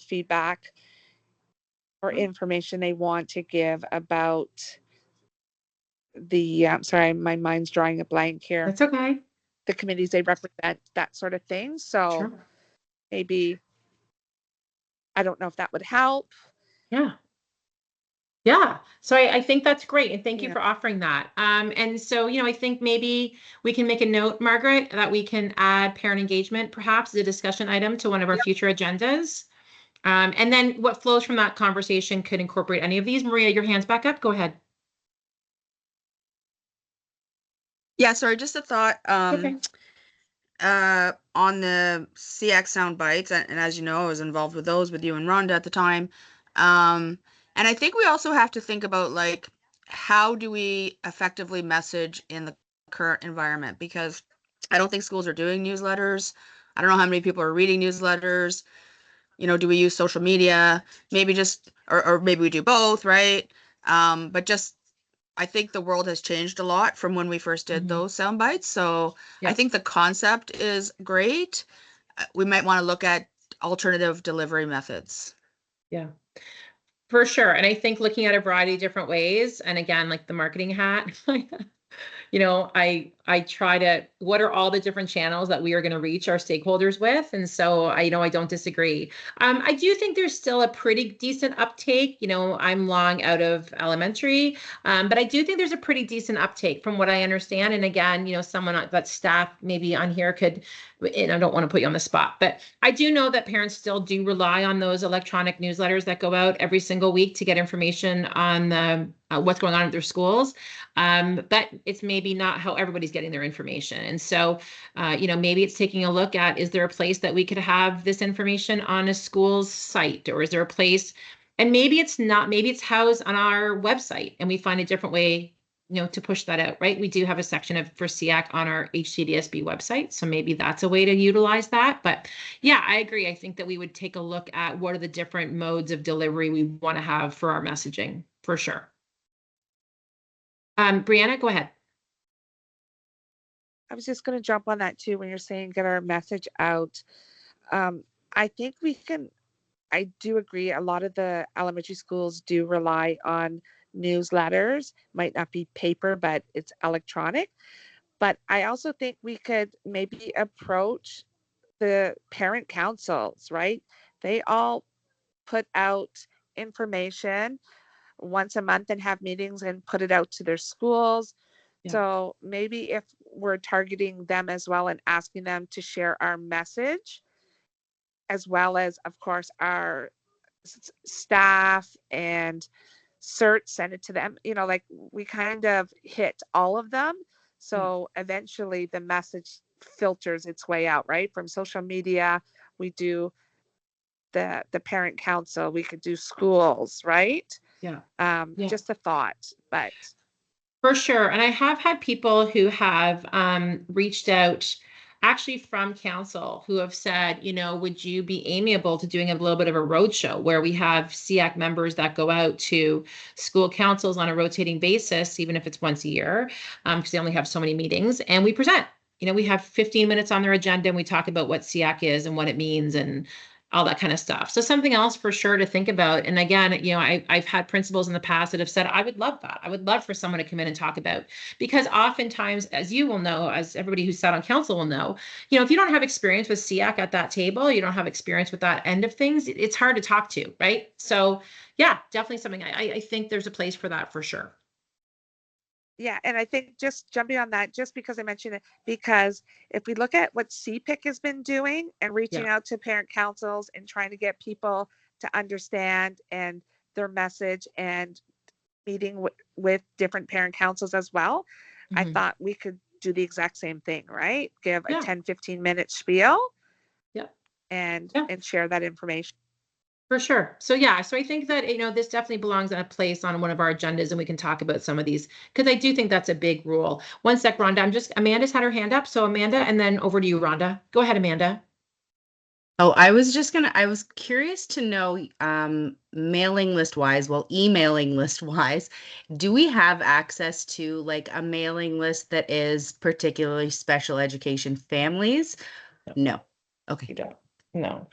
[SPEAKER 18] feedback or information they want to give about the, sorry, my mind's drawing a blank here.
[SPEAKER 1] That's okay.
[SPEAKER 18] the communities they represent, that sort of thing. So maybe, I don't know if that would help.
[SPEAKER 1] Yeah. So I think that's great. And thank you for offering that. And so, I think maybe we can make a note, Margaret, that we can add parent engagement, perhaps as a discussion item to one of our future agendas. And then what flows from that conversation could incorporate any of these. Maria, your hand's back up. Go ahead.
[SPEAKER 17] Yeah, sorry, just a thought.
[SPEAKER 1] Okay.
[SPEAKER 17] On the SEAC sound bites, and as you know, I was involved with those with you and Rhonda at the time. And I think we also have to think about, like, how do we effectively message in the current environment? Because I don't think schools are doing newsletters. I don't know how many people are reading newsletters. Do we use social media? Maybe just, or maybe we do both, right? But just, I think the world has changed a lot from when we first did those sound bites. So I think the concept is great. We might want to look at alternative delivery methods.
[SPEAKER 1] Yeah, for sure. And I think looking at a variety of different ways, and again, like the marketing hat, I try to, what are all the different channels that we are going to reach our stakeholders with? And so I don't disagree. I do think there's still a pretty decent uptake. I'm long out of elementary, but I do think there's a pretty decent uptake from what I understand. And again, someone that staff maybe on here could, and I don't want to put you on the spot, but I do know that parents still do rely on those electronic newsletters that go out every single week to get information on the what's going on at their schools. But it's maybe not how everybody's getting their information. And so, maybe it's taking a look at, is there a place that we could have this information on a school's site, or is there a place, and maybe it's not, maybe it's housed on our website and we find a different way, to push that out, right? We do have a section for SEAC on our HCDSB website. So maybe that's a way to utilize that. But yeah, I agree. I think that we would take a look at what are the different modes of delivery we want to have for our messaging, for sure. Brianna, go ahead.
[SPEAKER 18] I was just going to jump on that too when you're saying get our message out. I think I do agree. A lot of the elementary schools do rely on newsletters, might not be paper, but it's electronic. But I also think we could maybe approach the parent councils, right? They all put out information once a month and have meetings and put it out to their schools. Yeah. So maybe if we're targeting them as well and asking them to share our message, as well as, of course, our staff and CERT, send it to them, like we kind of hit all of them. So eventually the message filters its way out, right? From social media, we do the parent council, we could do schools, right?
[SPEAKER 1] Yeah.
[SPEAKER 18] Just a thought, but.
[SPEAKER 1] For sure. And I have had people who have reached out actually from council who have said, would you be amiable to doing a little bit of a roadshow where we have SEAC members that go out to school councils on a rotating basis, even if it's once a year, because they only have so many meetings, and we present. We have 15 minutes on their agenda and we talk about what SEAC is and what it means and all that kind of stuff. So something else for sure to think about. And again, I've had principals in the past that have said, I would love that. I would love for someone to come in and talk about, because oftentimes, as you will know, as everybody who's sat on council will know, if you don't have experience with SEAC at that table, you don't have experience with that end of things, it's hard to talk to, right? So yeah, definitely something I think there's a place for that for sure.
[SPEAKER 18] Yeah, and I think just jumping on that, just because I mentioned it, because if we look at what CPIC has been doing and reaching out to parent councils and trying to get people to understand and their message and meeting with different parent councils as well, I thought we could do the exact same thing, right? Give a 10-15 minute spiel and share that information.
[SPEAKER 1] For sure. So yeah, so I think that, this definitely belongs in a place on one of our agendas, and we can talk about some of these, because I do think that's a big rule. One sec, Rhonda. Amanda's had her hand up. So Amanda, and then over to you, Rhonda. Go ahead, Amanda.
[SPEAKER 19] Oh, I was curious to know, emailing list wise, do we have access to like a mailing list that is particularly special education families? No. Okay.
[SPEAKER 1] You don't. No.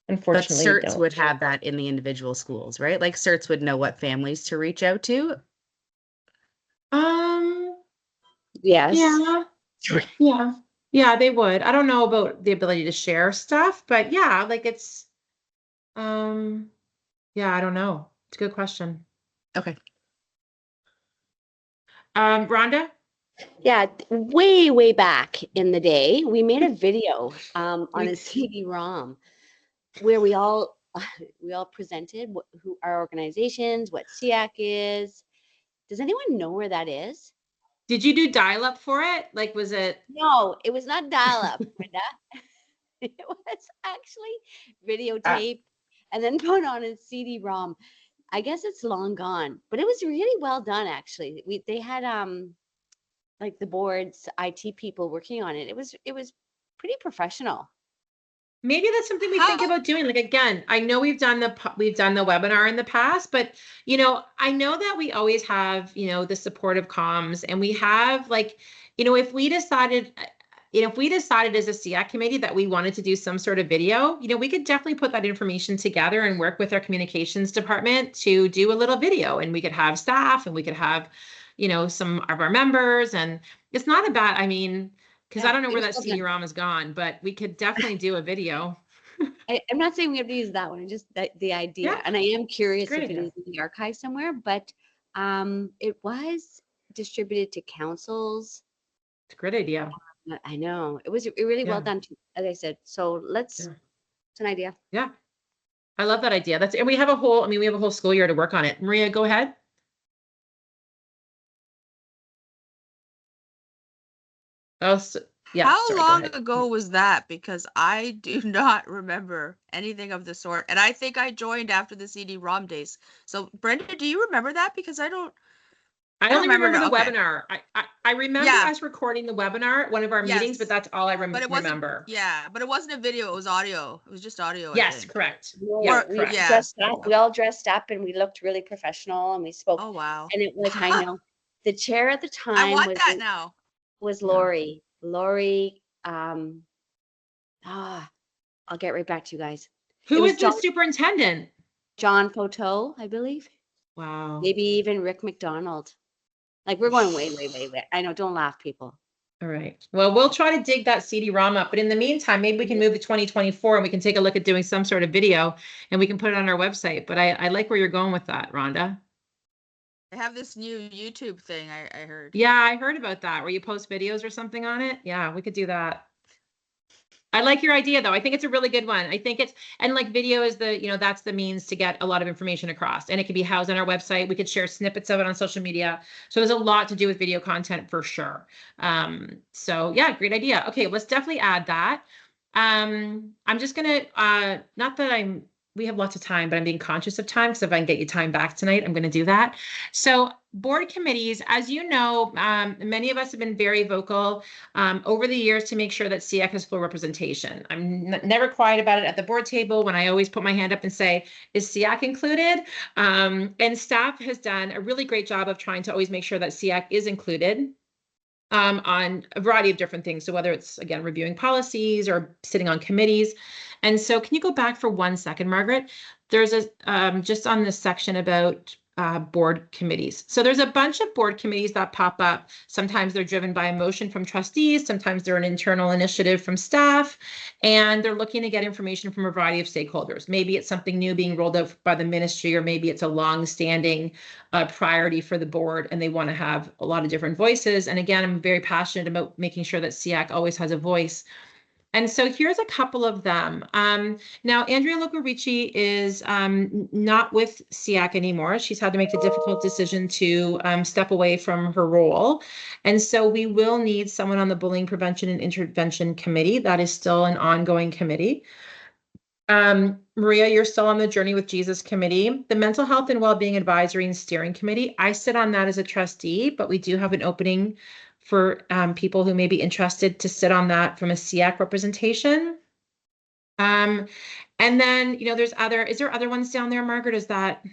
[SPEAKER 1] Unfortunately,
[SPEAKER 19] but CERTs would have that in the individual schools, right? Like CERTs would know what families to reach out to.
[SPEAKER 15] Yes.
[SPEAKER 1] Yeah. Yeah. Yeah, they would. I don't know about the ability to share stuff, but yeah, like it's, yeah, I don't know. It's a good question.
[SPEAKER 19] Okay.
[SPEAKER 1] Rhonda?
[SPEAKER 15] Yeah, way back in the day, we made a video on a CD-ROM where we all presented who our organizations, what SEAC is. Does anyone know where that is?
[SPEAKER 1] Did you do dial-up for it? Like, was it?
[SPEAKER 15] No, it was not dial-up, Brenda. It was actually videotaped and then put on a CD-ROM. I guess it's long gone, but it was really well done. Actually, they had like the board's IT people working on it. It was pretty professional.
[SPEAKER 1] Maybe that's something we think about doing. Like, again, I know we've done the webinar in the past, but I know that we always have, the supportive comms, and we have like, if we decided as a SEAC committee that we wanted to do some sort of video, we could definitely put that information together and work with our communications department to do a little video, and we could have staff and we could have, some of our members, and it's not a bad, because I don't know where that CD-ROM is gone, but we could definitely do a video.
[SPEAKER 15] I'm not saying we have to use that one, just the idea. Yeah. And I am curious if it is in the archive somewhere, but it was distributed to councils.
[SPEAKER 1] It's a great idea.
[SPEAKER 15] I know. It was really well done, as I said. So it's an idea.
[SPEAKER 1] Yeah. I love that idea. And we have a whole school year to work on it. Maria, go ahead. Oh, yeah.
[SPEAKER 17] How long ago was that? Because I do not remember anything of the sort. And I think I joined after the CD-ROM days. So Brenda, do you remember that? Because I only remember the
[SPEAKER 1] webinar. I remember us recording the webinar at one of our meetings, but that's all I remember.
[SPEAKER 17] Yeah, but it wasn't a video. It was audio. It was just audio.
[SPEAKER 1] Yes, correct.
[SPEAKER 15] We all dressed up and we looked really professional and we spoke.
[SPEAKER 17] Oh, wow.
[SPEAKER 15] And it was, I know, the chair at the time was Lori. Lori, I'll get right back to you guys.
[SPEAKER 1] Who was the superintendent?
[SPEAKER 15] John Foto, I believe.
[SPEAKER 1] Wow.
[SPEAKER 15] Maybe even Rick McDonald. Like, we're going way. I know, don't laugh, people.
[SPEAKER 1] All right. Well, we'll try to dig that CD-ROM up, but in the meantime, maybe we can move to 2024 and we can take a look at doing some sort of video and we can put it on our website. But I like where you're going with that, Rhonda.
[SPEAKER 17] They have this new YouTube thing, I heard.
[SPEAKER 1] Yeah, I heard about that, where you post videos or something on it. Yeah, we could do that. I like your idea, though. I think it's a really good one. I think and like video is that's the means to get a lot of information across, and it can be housed on our website. We could share snippets of it on social media. So there's a lot to do with video content for sure. So yeah, great idea. Okay, let's definitely add that. I'm just gonna, not that we have lots of time, but I'm being conscious of time, because if I can get you time back tonight, I'm going to do that. So board committees, as you know, many of us have been very vocal over the years to make sure that SEAC has full representation. I'm never quiet about it at the board table when I always put my hand up and say, is SEAC included? And staff has done a really great job of trying to always make sure that SEAC is included on a variety of different things. So whether it's, again, reviewing policies or sitting on committees. And so can you go back for 1 second, Margaret? There's just on this section about board committees. So there's a bunch of board committees that pop up. Sometimes they're driven by a motion from trustees. Sometimes they're an internal initiative from staff, and they're looking to get information from a variety of stakeholders. Maybe it's something new being rolled out by the ministry, or maybe it's a long-standing priority for the board, and they want to have a lot of different voices. And again, I'm very passionate about making sure that SEAC always has a voice. And so here's a couple of them. Now, Andrea Locorici is not with SEAC anymore. She's had to make the difficult decision to step away from her role. And so we will need someone on the Bullying Prevention and Intervention Committee. That is still an ongoing committee. Maria, you're still on the Journey with Jesus Committee. The Mental Health and Wellbeing Advisory and Steering Committee, I sit on that as a trustee, but we do have an opening for people who may be interested to sit on that from a SEAC representation. And then, is there other ones down there, Margaret? Is that?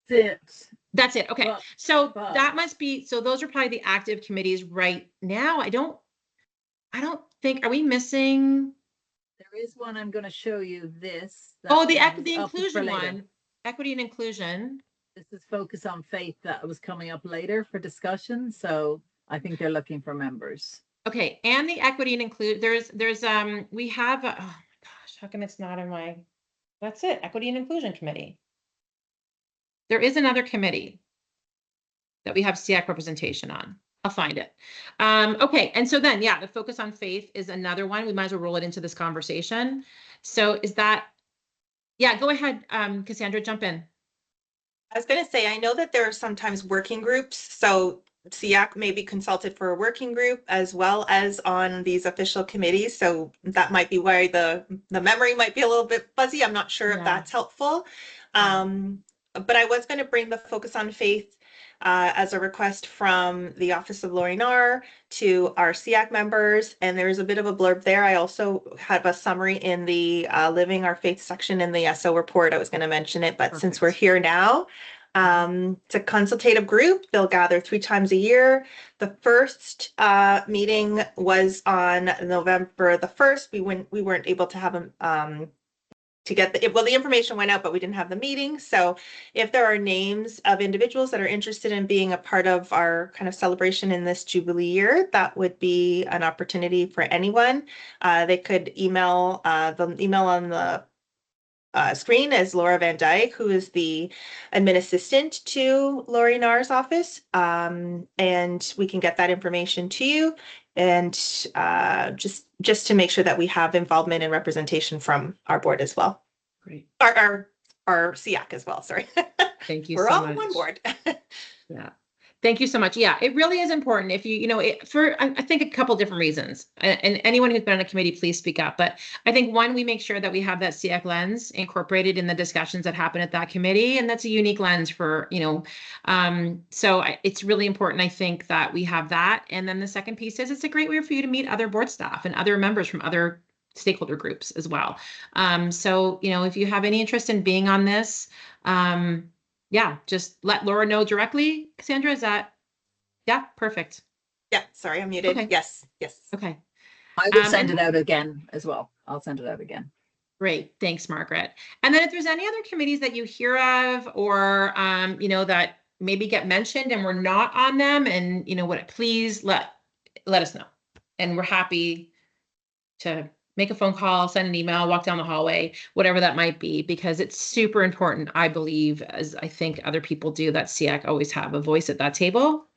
[SPEAKER 1] That's it. Okay. So that must be, so those are probably the active committees right now. I don't think, are we missing?
[SPEAKER 14] There is one. I'm going to show you this.
[SPEAKER 1] Oh, the inclusion one. Equity and inclusion.
[SPEAKER 14] This is Focus on Faith that was coming up later for discussion. So I think they're looking for members.
[SPEAKER 1] Okay, and the equity and include, we have, oh my gosh, how come it's not in my, that's it, Equity and Inclusion Committee. There is another committee that we have SEAC representation on. I'll find it. Okay, and so then, yeah, the focus on faith is another one. We might as well roll it into this conversation. So is that, yeah, go ahead, Cassandra, jump in.
[SPEAKER 13] I was going to say, I know that there are sometimes working groups, so SEAC may be consulted for a working group as well as on these official committees. So that might be why the memory might be a little bit fuzzy. I'm not sure if that's helpful. But I was going to bring the focus on faith as a request from the Office of Lori Narr to our SEAC members. And there's a bit of a blurb there. I also have a summary in the Living Our Faith section in the SO report. I was going to mention it, but since we're here now, it's a consultative group. They'll gather 3 times a year. The first meeting was on November the 1st. We weren't able to have them to get the information went out, but we didn't have the meeting. So if there are names of individuals that are interested in being a part of our kind of celebration in this Jubilee year, that would be an opportunity for anyone. They could email, the email on the screen is Laura Van Dyke, who is the admin assistant to Lori Narr's office. And we can get that information to you. And just to make sure that we have involvement and representation from our board as well.
[SPEAKER 1] Great.
[SPEAKER 13] Our SEAC as well, sorry.
[SPEAKER 1] Thank you
[SPEAKER 13] We're
[SPEAKER 1] so
[SPEAKER 13] all
[SPEAKER 1] much.
[SPEAKER 13] on one board.
[SPEAKER 1] Yeah. Thank you so much. Yeah, it really is important if I think a couple different reasons, and anyone who's been on a committee, please speak up. But I think one, we make sure that we have that SEAC lens incorporated in the discussions that happen at that committee. And that's a unique lens for, it's really important, I think, that we have that. And then the second piece is it's a great way for you to meet other board staff and other members from other stakeholder groups as well. If you have any interest in being on this, yeah, just let Laura know directly. Cassandra, is that? Yeah, perfect.
[SPEAKER 13] Yeah, sorry, I'm muted.
[SPEAKER 1] Okay.
[SPEAKER 13] Yes.
[SPEAKER 1] Okay.
[SPEAKER 14] I will send it out again as well. I'll send it out again.
[SPEAKER 1] Great. Thanks, Margaret. And then if there's any other committees that you hear of or, that maybe get mentioned and we're not on them and, please let us know. And we're happy to make a phone call, send an email, walk down the hallway, whatever that might be, because it's super important, I believe, as I think other people do, that SEAC always have a voice at that table,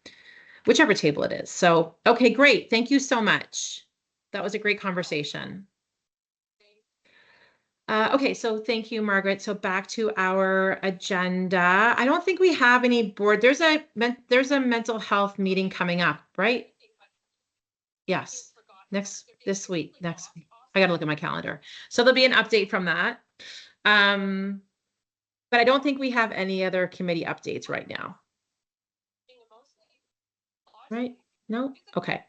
[SPEAKER 1] whichever table it is. So, okay, great. Thank you so much. That was a great conversation. Okay, so thank you, Margaret. So back to this agenda. I don't think we have any board. There's a mental health meeting coming up, right? Yes, next week. I got to look at my calendar. So there'll be an update from that. But I don't think we have any other committee updates right now. Right? No? Okay.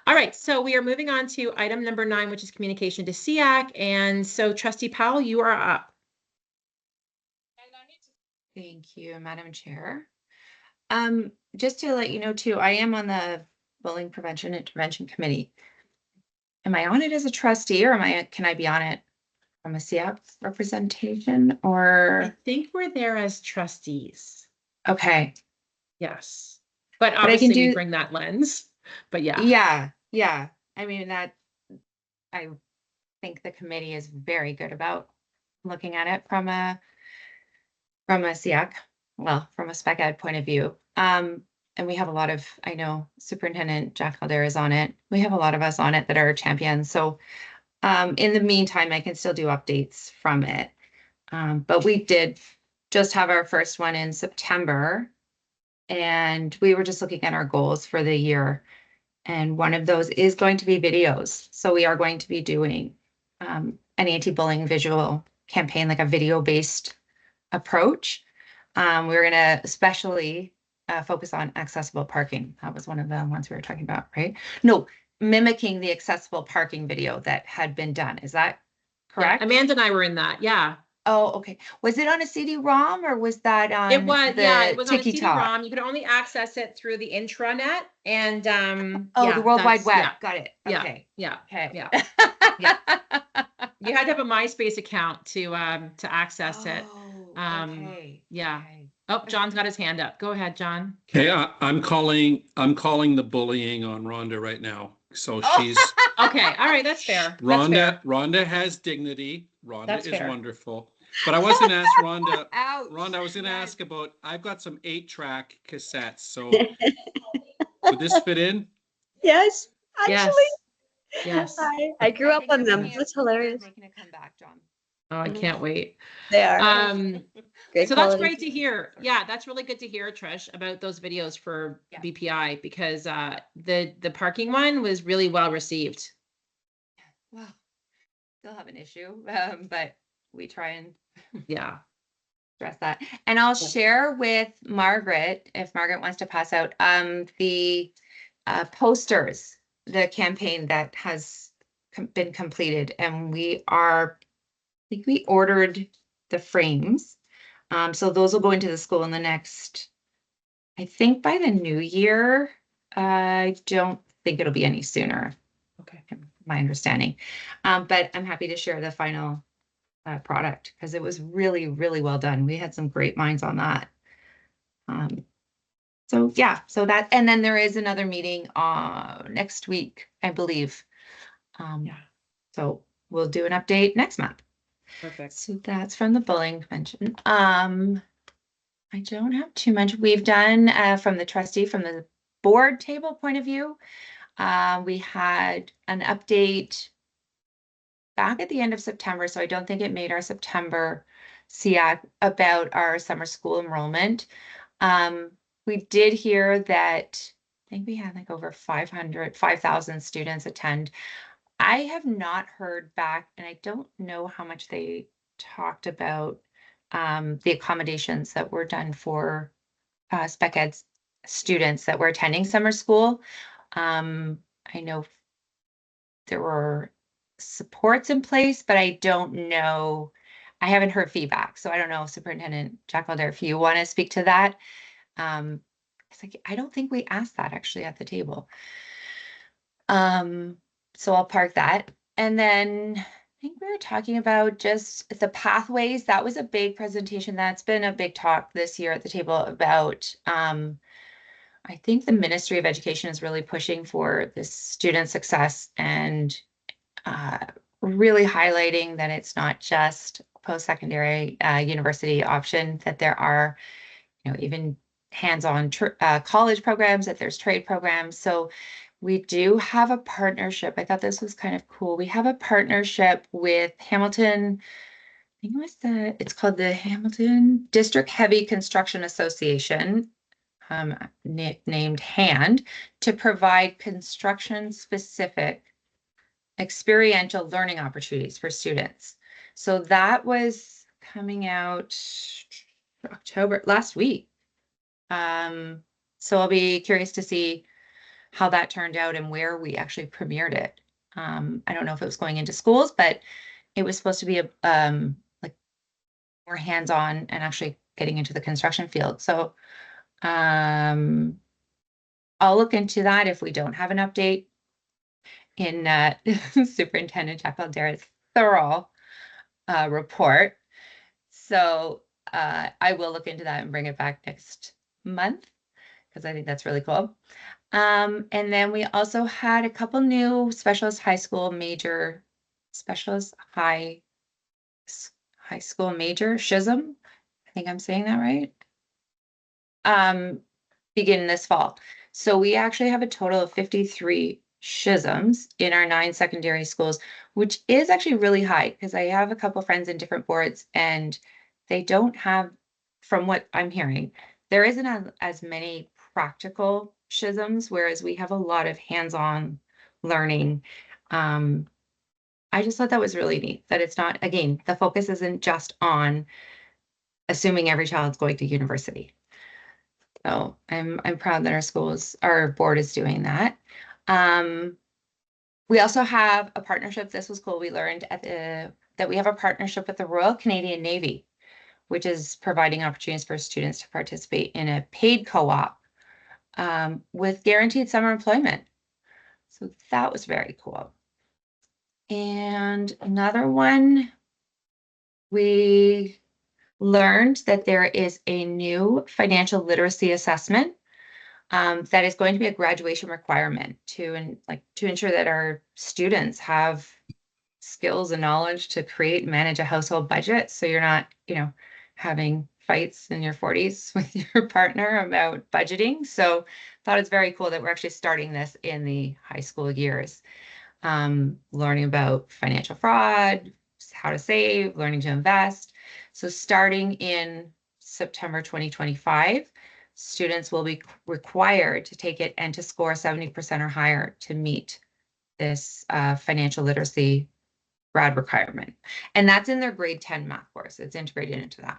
[SPEAKER 1] All right. So we are moving on to item number 9, which is communication to SEAC. And so Trustee Powell, you are up.
[SPEAKER 7] Thank you, Madam Chair. Just to let you know too, I am on the Bullying Prevention Intervention Committee. Am I on it as a trustee or can I be on it from a SEAC representation or?
[SPEAKER 1] I think we're there as trustees.
[SPEAKER 7] Okay.
[SPEAKER 1] Yes. But obviously we bring that lens, but yeah.
[SPEAKER 7] Yeah. I mean, I think the committee is very good about looking at it from a SEAC, from a spec ed point of view. And we have a lot of, I know Superintendent Jack Caldera is on it. We have a lot of us on it that are champions. So in the meantime, I can still do updates from it. But we did just have our first one in September. And we were just looking at our goals for the year. And one of those is going to be videos. So we are going to be doing an anti-bullying visual campaign, like a video-based approach. We're going to especially focus on accessible parking. That was one of the ones we were talking about, right? No, mimicking the accessible parking video that had been done. Is that correct?
[SPEAKER 1] Yeah, Amanda and I were in that. Yeah.
[SPEAKER 7] Oh, okay. Was it on a CD-ROM or was that on
[SPEAKER 1] it was on a
[SPEAKER 7] TikTok?
[SPEAKER 1] CD-ROM. You could only access it through the intranet and
[SPEAKER 7] the World Wide Web. Got it. Okay.
[SPEAKER 1] Yeah.
[SPEAKER 7] Okay.
[SPEAKER 1] Yeah. You had to have a MySpace account to access it.
[SPEAKER 7] Okay.
[SPEAKER 1] Yeah.
[SPEAKER 7] Okay.
[SPEAKER 1] Oh, John's got his hand up. Go ahead, John.
[SPEAKER 20] Okay, I'm calling the bullying on Rhonda right now. So she's
[SPEAKER 1] Okay, all right, that's fair. That's fair.
[SPEAKER 20] Rhonda has dignity. Rhonda
[SPEAKER 1] That's
[SPEAKER 20] is
[SPEAKER 1] fair.
[SPEAKER 20] wonderful. But I was gonna ask Rhonda,
[SPEAKER 7] Ouch.
[SPEAKER 20] Rhonda, I was gonna
[SPEAKER 7] Yes.
[SPEAKER 20] ask about, I've got some 8-track cassettes, so would this fit in?
[SPEAKER 15] Yes,
[SPEAKER 1] Yes.
[SPEAKER 15] actually.
[SPEAKER 1] Yes.
[SPEAKER 15] I grew up on them.
[SPEAKER 7] Bringing
[SPEAKER 15] That's
[SPEAKER 7] it-
[SPEAKER 15] hilarious.
[SPEAKER 7] Making a comeback, John.
[SPEAKER 1] Oh, I can't wait.
[SPEAKER 15] They are. Great
[SPEAKER 1] So that's
[SPEAKER 15] quality.
[SPEAKER 1] great to hear. Yeah, that's really good to hear, Trish, about those videos for BPI, because the parking one was really well received.
[SPEAKER 7] Well, still have an issue, but we try and
[SPEAKER 1] Yeah.
[SPEAKER 7] address that. And I'll share with Margaret, if Margaret wants to pass out, the posters, the campaign that has been completed, and I think we ordered the frames. So those will go into the school in the next, I think by the new year. I don't think it'll be any sooner.
[SPEAKER 1] Okay.
[SPEAKER 7] My understanding. But I'm happy to share the final product because it was really, really well done. We had some great minds on that. So yeah, so that, and then there is another meeting next week, I believe. So we'll do an update next month.
[SPEAKER 1] Perfect.
[SPEAKER 7] So that's from the bullying convention. I don't have too much. We've done from the board table point of view. We had an update back at the end of September, so I don't think it made our September SEAC about our summer school enrollment. We did hear that I think we had like over 5,000 students attend. I have not heard back, and I don't know how much they talked about the accommodations that were done for spec ed students that were attending summer school. I know there were supports in place, but I don't know. I haven't heard feedback, so I don't know, Superintendent Jack Calder, if you want to speak to that. It's like, I don't think we asked that actually at the table. So I'll park that. And then I think we were talking about just the pathways. That was a big presentation. That's been a big talk this year at the table about, I think the Ministry of Education is really pushing for this student success and really highlighting that it's not just post-secondary university option, that there are, even hands-on college programs, that there's trade programs. So we do have a partnership. I thought this was kind of cool. We have a partnership with Hamilton. I think it's called the Hamilton District Heavy Construction Association, nicknamed HAND, to provide construction-specific experiential learning opportunities for students. So that was coming out October last week. So I'll be curious to see how that turned out and where we actually premiered it. I don't know if it was going into schools, but it was supposed to be like more hands-on and actually getting into the construction field. So I'll look into that if we don't have an update in Superintendent Jack Calder's thorough report. So I will look into that and bring it back next month because I think that's really cool. And then we also had a couple new specialist high school major SHISM. I think I'm saying that right. Begin this fall. So we actually have a total of 53 SHISMs in our 9 secondary schools, which is actually really high because I have a couple friends in different boards and they don't have, from what I'm hearing, there isn't as many practical SHISMs, whereas we have a lot of hands-on learning. I just thought that was really neat, that it's not, again, the focus isn't just on assuming every child's going to university. So I'm proud that our board is doing that. We also have a partnership. This was cool. We learned that we have a partnership with the Royal Canadian Navy, which is providing opportunities for students to participate in a paid co-op with guaranteed summer employment. So that was very cool. And another one, we learned that there is a new financial literacy assessment that is going to be a graduation requirement to ensure that our students have skills and knowledge to create and manage a household budget. So you're not, having fights in your 40s with your partner about budgeting. So thought it's very cool that we're actually starting this in the high school years. Learning about financial fraud, how to save, learning to invest. So starting in September 2025, students will be required to take it and to score 70% or higher to meet this financial literacy grad requirement. And that's in their grade 10 math course. It's integrated into that.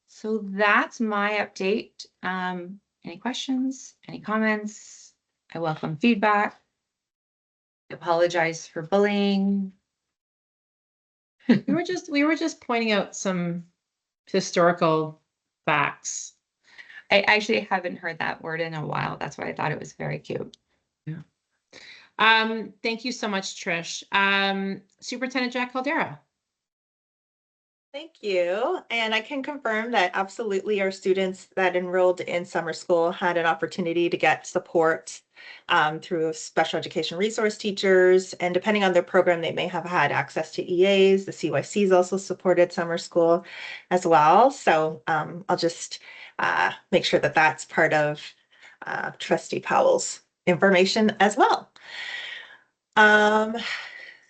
[SPEAKER 7] So that's my update. Any questions, any comments? I welcome feedback. I apologize for bullying.
[SPEAKER 1] We were just pointing out some historical facts.
[SPEAKER 7] I actually haven't heard that word in a while. That's why I thought it was very cute.
[SPEAKER 1] Yeah. Thank you so much, Trish. Superintendent Jack Caldera.
[SPEAKER 13] Thank you. And I can confirm that absolutely our students that enrolled in summer school had an opportunity to get support through special education resource teachers. And depending on their program, they may have had access to EAs. The CYCs also supported summer school as well. So I'll just make sure that that's part of Trustee Powell's information as well.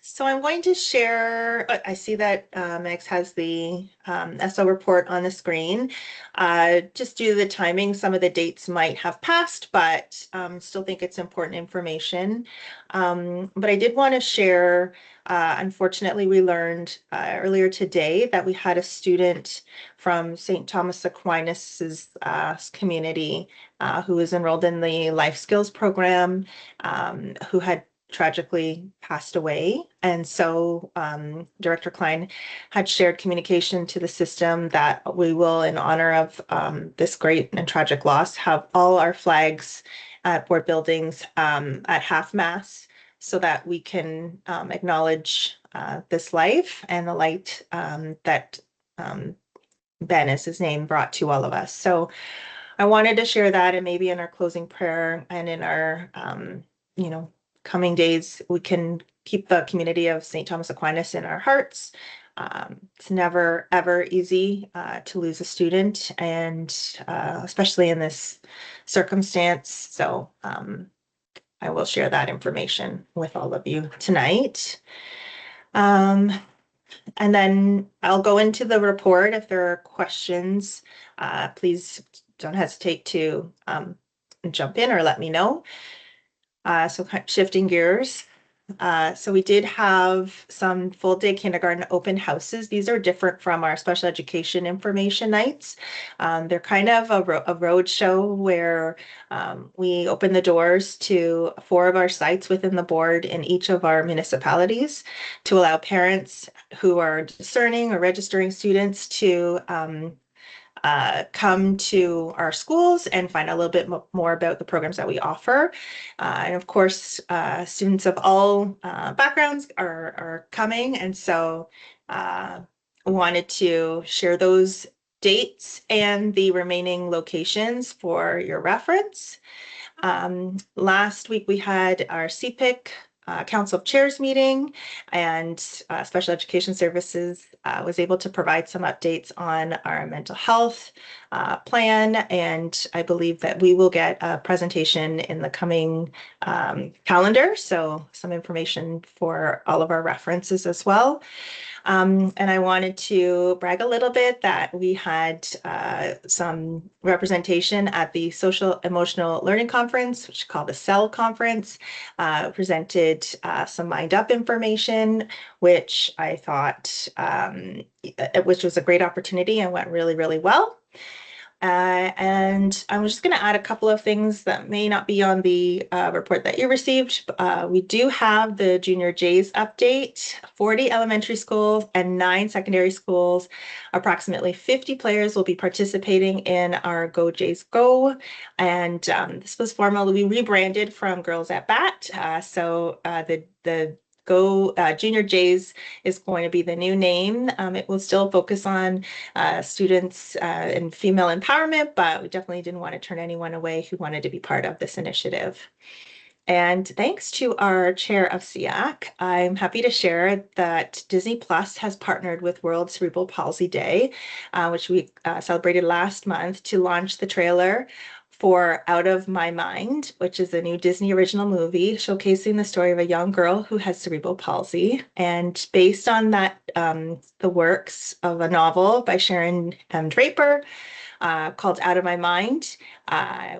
[SPEAKER 13] So I'm going to share, I see that Megs has the SO report on the screen. Just due to the timing, some of the dates might have passed, but still think it's important information. But I did want to share, unfortunately, we learned earlier today that we had a student from St. Thomas Aquinas's community who was enrolled in the Life Skills program, who had tragically passed away. And so Director Klein had shared communication to the system that we will, in honor of this great and tragic loss, have all our flags at board buildings at half mast so that we can acknowledge this life and the light that Ben, is his name, brought to all of us. So I wanted to share that, and maybe in our closing prayer and in our coming days, we can keep the community of St. Thomas Aquinas in our hearts. It's never, ever easy to lose a student, and especially in this circumstance. So I will share that information with all of you tonight. And then I'll go into the report. If there are questions, please don't hesitate to jump in or let me know. So shifting gears. So we did have some full day kindergarten open houses. These are different from our special education information nights. They're kind of a road show where we open the doors to 4 of our sites within the board in each of our municipalities to allow parents who are discerning or registering students to come to our schools and find out a little bit more about the programs that we offer. And of course, students of all backgrounds are coming. And so I wanted to share those dates and the remaining locations for your reference. Last week we had our CPIC Council of Chairs meeting, and Special Education Services was able to provide some updates on our mental health plan, and I believe that we will get a presentation in the coming calendar, so some information for all of our references as well. And I wanted to brag a little bit that we had some representation at the Social Emotional Learning Conference, which is called the CEL Conference, presented some Mind Up information, which I thought, which was a great opportunity and went really, really well. And I'm just going to add a couple of things that may not be on the report that you received. We do have the Junior Jays update, 40 elementary schools and 9 secondary schools. Approximately 50 players will be participating in our Go Jays Go. And this was formally rebranded from Girls at Bat. So the Junior Jays is going to be the new name. It will still focus on students and female empowerment, but we definitely didn't want to turn anyone away who wanted to be part of this initiative. And thanks to our chair of SEAC, I'm happy to share that Disney Plus has partnered with World Cerebral Palsy Day, which we celebrated last month, to launch the trailer for Out of My Mind, which is a new Disney original movie showcasing the story of a young girl who has cerebral palsy. And based on that, the works of a novel by Sharon M. Draper called Out of My Mind,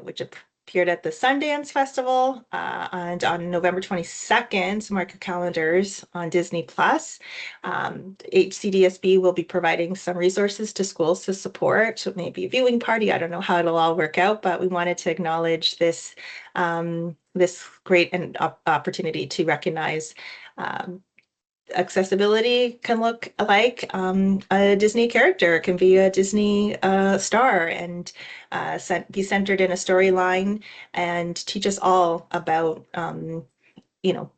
[SPEAKER 13] which appeared at the Sundance Festival, and on November 22nd, so mark your calendars, on Disney Plus. HCDSB will be providing some resources to schools to support, maybe a viewing party. I don't know how it'll all work out, but we wanted to acknowledge this this great opportunity to recognize accessibility can look like a Disney character. It can be a Disney star and be centered in a storyline and teach us all about you know,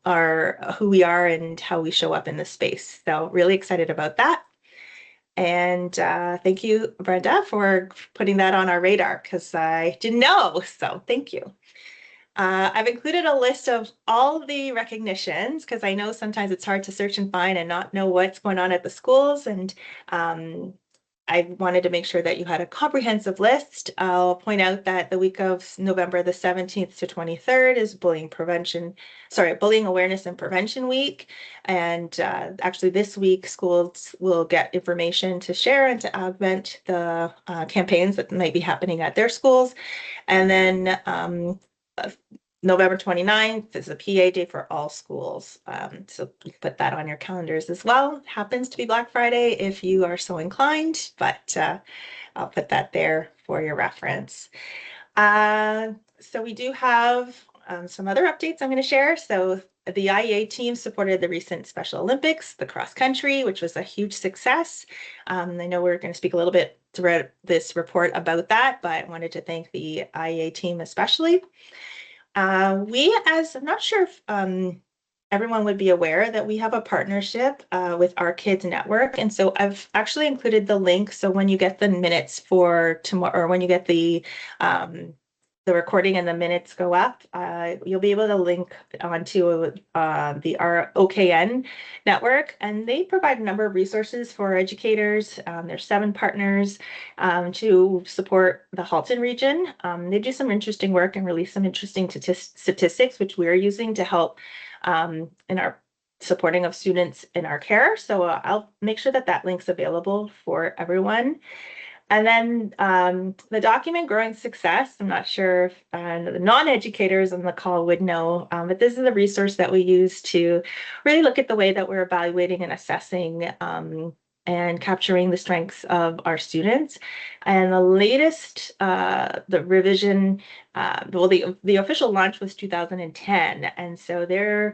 [SPEAKER 13] who we are and how we show up in this space. So really excited about that. And thank you, Brenda, for putting that on our radar, because I didn't know. So thank you. I've included a list of all the recognitions because I know sometimes it's hard to search and find and not know what's going on at the schools. And I wanted to make sure that you had a comprehensive list. I'll point out that the week of November the 17th to 23rd is Bullying Awareness and Prevention Week. And actually this week, schools will get information to share and to augment the campaigns that might be happening at their schools. And then November 29th is a PA day for all schools. So put that on your calendars as well. It happens to be Black Friday if you are so inclined, but I'll put that there for your reference. So we do have some other updates I'm going to share. So the IEA team supported the recent Special Olympics, the cross country, which was a huge success. I know we're going to speak a little bit throughout this report about that, but I wanted to thank the IEA team especially. I'm not sure if everyone would be aware that we have a partnership with Our Kids Network. And so I've actually included the link. So when you get the minutes for tomorrow, or when you get the recording and the minutes go up, you'll be able to link onto the OKN network, and they provide a number of resources for educators. There's 7 partners to support the Halton region. They do some interesting work and release some interesting statistics, which we're using to help in our supporting of students in our care. So I'll make sure that that link's available for everyone. And then the document Growing Success, I'm not sure if the non-educators on the call would know, but this is a resource that we use to really look at the way that we're evaluating and assessing and capturing the strengths of our students. And the latest, the revision, the official launch was 2010. And so the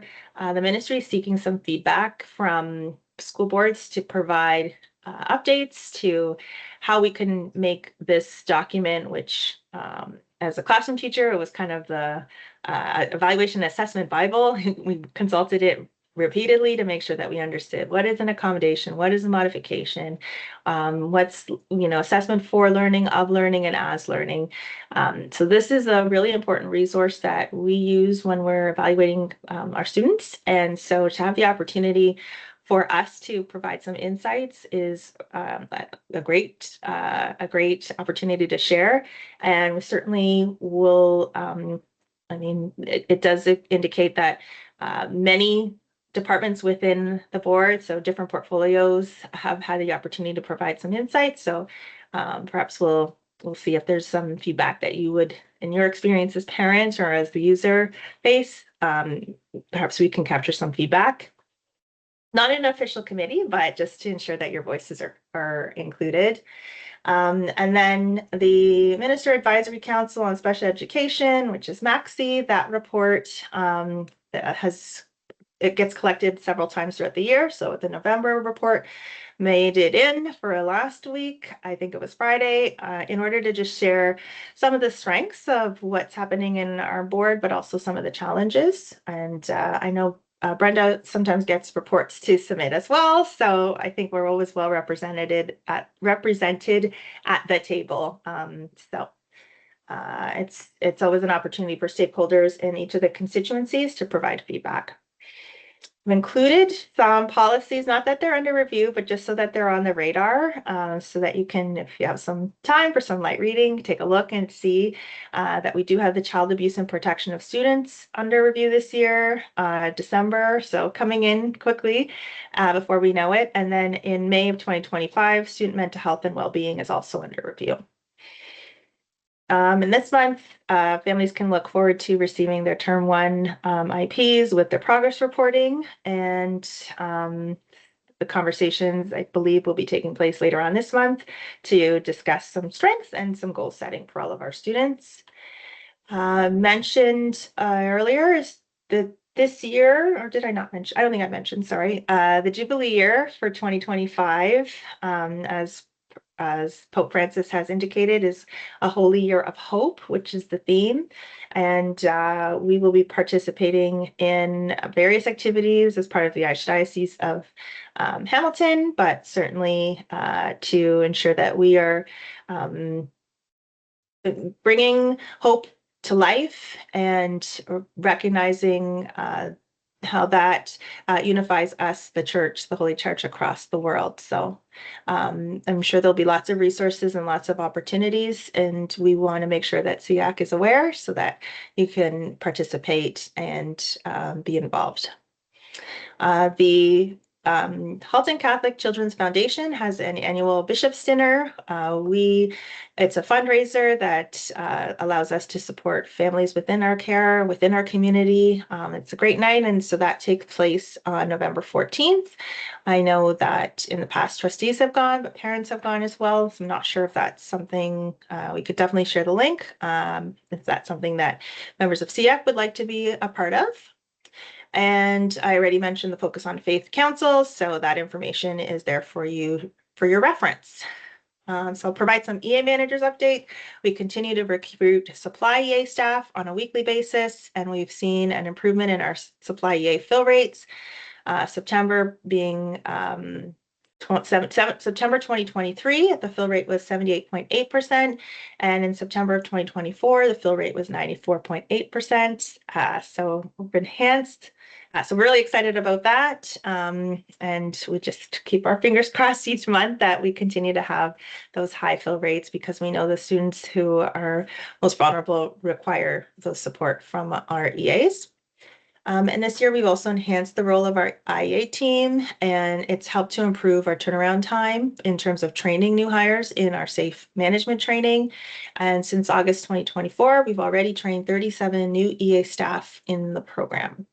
[SPEAKER 13] ministry is seeking some feedback from school boards to provide updates to how we can make this document, which as a classroom teacher, it was kind of the evaluation assessment Bible. We consulted it repeatedly to make sure that we understood what is an accommodation, what is a modification, what's assessment for learning, of learning, and as learning. So this is a really important resource that we use when we're evaluating our students. And so to have the opportunity for us to provide some insights is a great opportunity to share, and we certainly will. It does indicate that many departments within the board, so different portfolios, have had the opportunity to provide some insights. So perhaps we'll see if there's some feedback that you would, in your experience as parents or as the user base, perhaps we can capture some feedback. Not an official committee, but just to ensure that your voices are included. And then the Minister Advisory Council on Special Education, which is MAXI, that report it gets collected several times throughout the year. So the November report made it in for last week, I think it was Friday, in order to just share some of the strengths of what's happening in our board, but also some of the challenges. And I know Brenda sometimes gets reports to submit as well, so I think we're always well represented at the table. It's always an opportunity for stakeholders in each of the constituencies to provide feedback. I've included some policies, not that they're under review, but just so that they're on the radar, so that you can, if you have some time for some light reading, take a look and see that we do have the child abuse and protection of students under review this year, December, so coming in quickly before we know it. And then in May of 2025, student mental health and well-being is also under review. And this month, families can look forward to receiving their Term 1 IPs with their progress reporting, and the conversations, I believe, will be taking place later on this month to discuss some strengths and some goal setting for all of our students. Mentioned earlier is that this year, or did I not mention? I don't think I mentioned, sorry, the Jubilee year for 2025, as Pope Francis has indicated, is a holy year of hope, which is the theme. And we will be participating in various activities as part of the Archdiocese of Hamilton, but certainly to ensure that we are bringing hope to life and recognizing how that unifies us, the church, the Holy Church across the world. So I'm sure there'll be lots of resources and lots of opportunities, and we want to make sure that SEAC is aware so that you can participate and be involved. The Halton Catholic Children's Foundation has an annual Bishop's Dinner. It's a fundraiser that allows us to support families within our care, within our community. It's a great night, and so that takes place on November 14th. I know that in the past trustees have gone, but parents have gone as well. So I'm not sure if that's something, we could definitely share the link if that's something that members of SEAC would like to be a part of. And I already mentioned the Focus on Faith Council, so that information is there for you for your reference. So I'll provide some EA managers update. We continue to recruit supply EA staff on a weekly basis, and we've seen an improvement in our supply EA fill rates. September being September 2023, the fill rate was 78.8%, and in September of 2024, the fill rate was 94.8%. So we've enhanced. So we're really excited about that, and we just keep our fingers crossed each month that we continue to have those high fill rates, because we know the students who are most vulnerable require those support from our EAs. And this year, we've also enhanced the role of our IEA team, and it's helped to improve our turnaround time in terms of training new hires in our safe management training. And since August 2024, we've already trained 37 new EA staff in the program.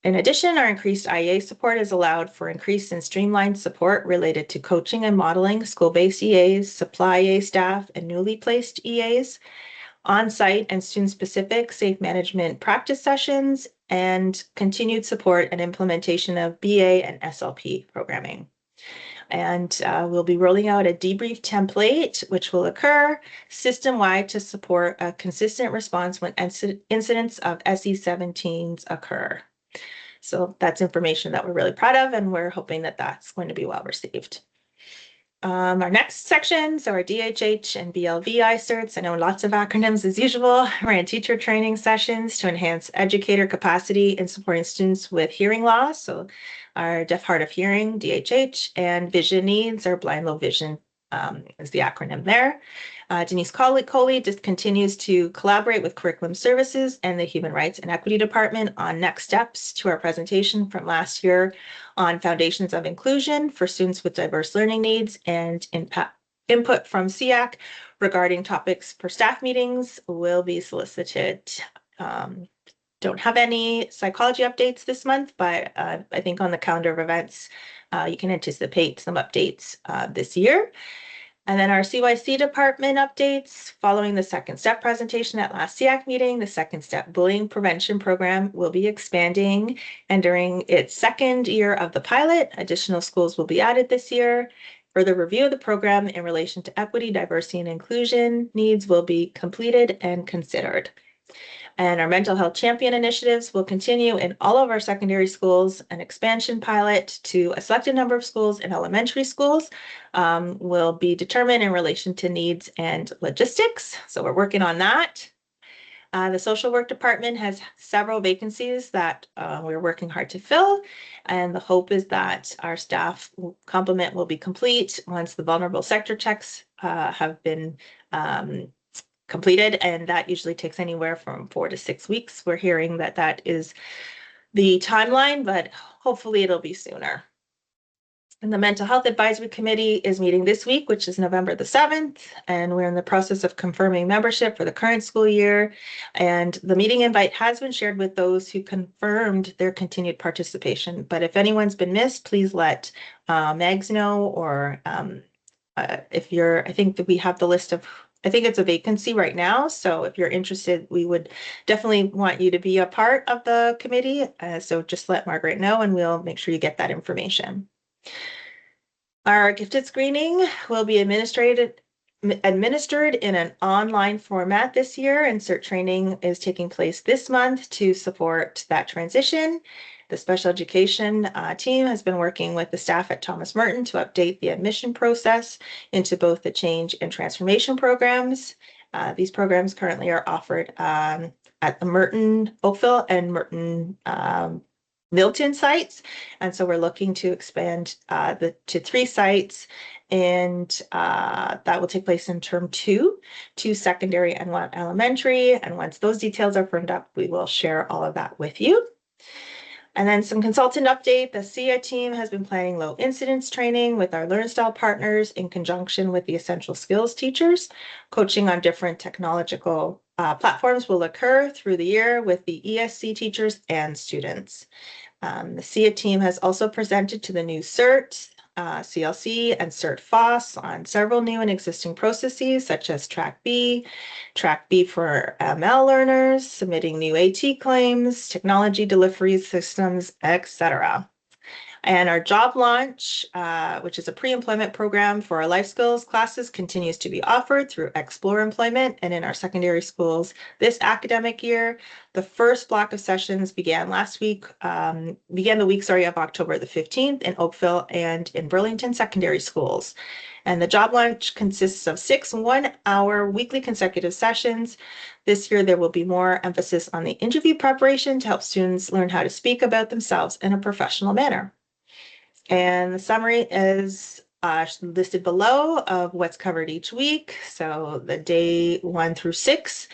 [SPEAKER 13] In addition, our increased IEA support has allowed for increased and streamlined support related to coaching and modeling school-based EAs, supply EA staff, and newly placed EAs, on-site and student-specific safe management practice sessions, and continued support and implementation of BA and SLP programming. And we'll be rolling out a debrief template, which will occur system-wide to support a consistent response when incidents of SE17s occur. So that's information that we're really proud of, and we're hoping that that's going to be well received. Our next sections are DHH and BLVI certs. I know lots of acronyms as usual. Ran teacher training sessions to enhance educator capacity in supporting students with hearing loss. So our deaf, hard of hearing, DHH, and vision needs, or blind, low vision is the acronym there. Denise Coley just continues to collaborate with Curriculum Services and the Human Rights and Equity Department on next steps to our presentation from last year on foundations of inclusion for students with diverse learning needs, and input from SEAC regarding topics for staff meetings will be solicited. Don't have any psychology updates this month, but I think on the calendar of events, you can anticipate some updates this year. And then our CYC department updates. Following the second step presentation at last SEAC meeting, the second step bullying prevention program will be expanding. And during its second year of the pilot, additional schools will be added this year. Further review of the program in relation to equity, diversity, and inclusion needs will be completed and considered. And our mental health champion initiatives will continue in all of our secondary schools. An expansion pilot to a selected number of schools in elementary schools will be determined in relation to needs and logistics. So we're working on that. The social work department has several vacancies that we're working hard to fill. And the hope is that our staff complement will be complete once the vulnerable sector checks have been completed, and that usually takes anywhere from 4 to 6 weeks. We're hearing that that is the timeline, but hopefully it'll be sooner. And the Mental Health Advisory Committee is meeting this week, which is November the 7th, and we're in the process of confirming membership for the current school year. And the meeting invite has been shared with those who confirmed their continued participation. But if anyone's been missed, please let Megs know, or if you're, I think that we have the list of, I think it's a vacancy right now. So if you're interested, we would definitely want you to be a part of the committee. So just let Margaret know and we'll make sure you get that information. Our gifted screening will be administered in an online format this year, and CERT training is taking place this month to support that transition. The special education team has been working with the staff at Thomas Merton to update the admission process into both the change and transformation programs. These programs currently are offered at the Merton Oakville and Merton Milton sites. And so we're looking to expand to 3 sites, and that will take place in term 2 secondary and 1 elementary. And once those details are firmed up, we will share all of that with you. And then some consultant update. The SEAC team has been planning low incidence training with our LearnStyle partners in conjunction with the essential skills teachers. Coaching on different technological platforms will occur through the year with the ESC teachers and students. The SEAC team has also presented to the new CERT, CLC, and CERT FOSS on several new and existing processes, such as Track B for ML learners, submitting new AT claims, technology delivery systems, etc. And our job launch, which is a pre-employment program for our life skills classes, continues to be offered through Explore Employment and in our secondary schools this academic year. The first block of sessions began the week of October the 15th in Oakville and in Burlington secondary schools. And the job launch consists of 6 one-hour weekly consecutive sessions. This year, there will be more emphasis on the interview preparation to help students learn how to speak about themselves in a professional manner. And the summary is listed below of what's covered each week. So the day 1 through 6.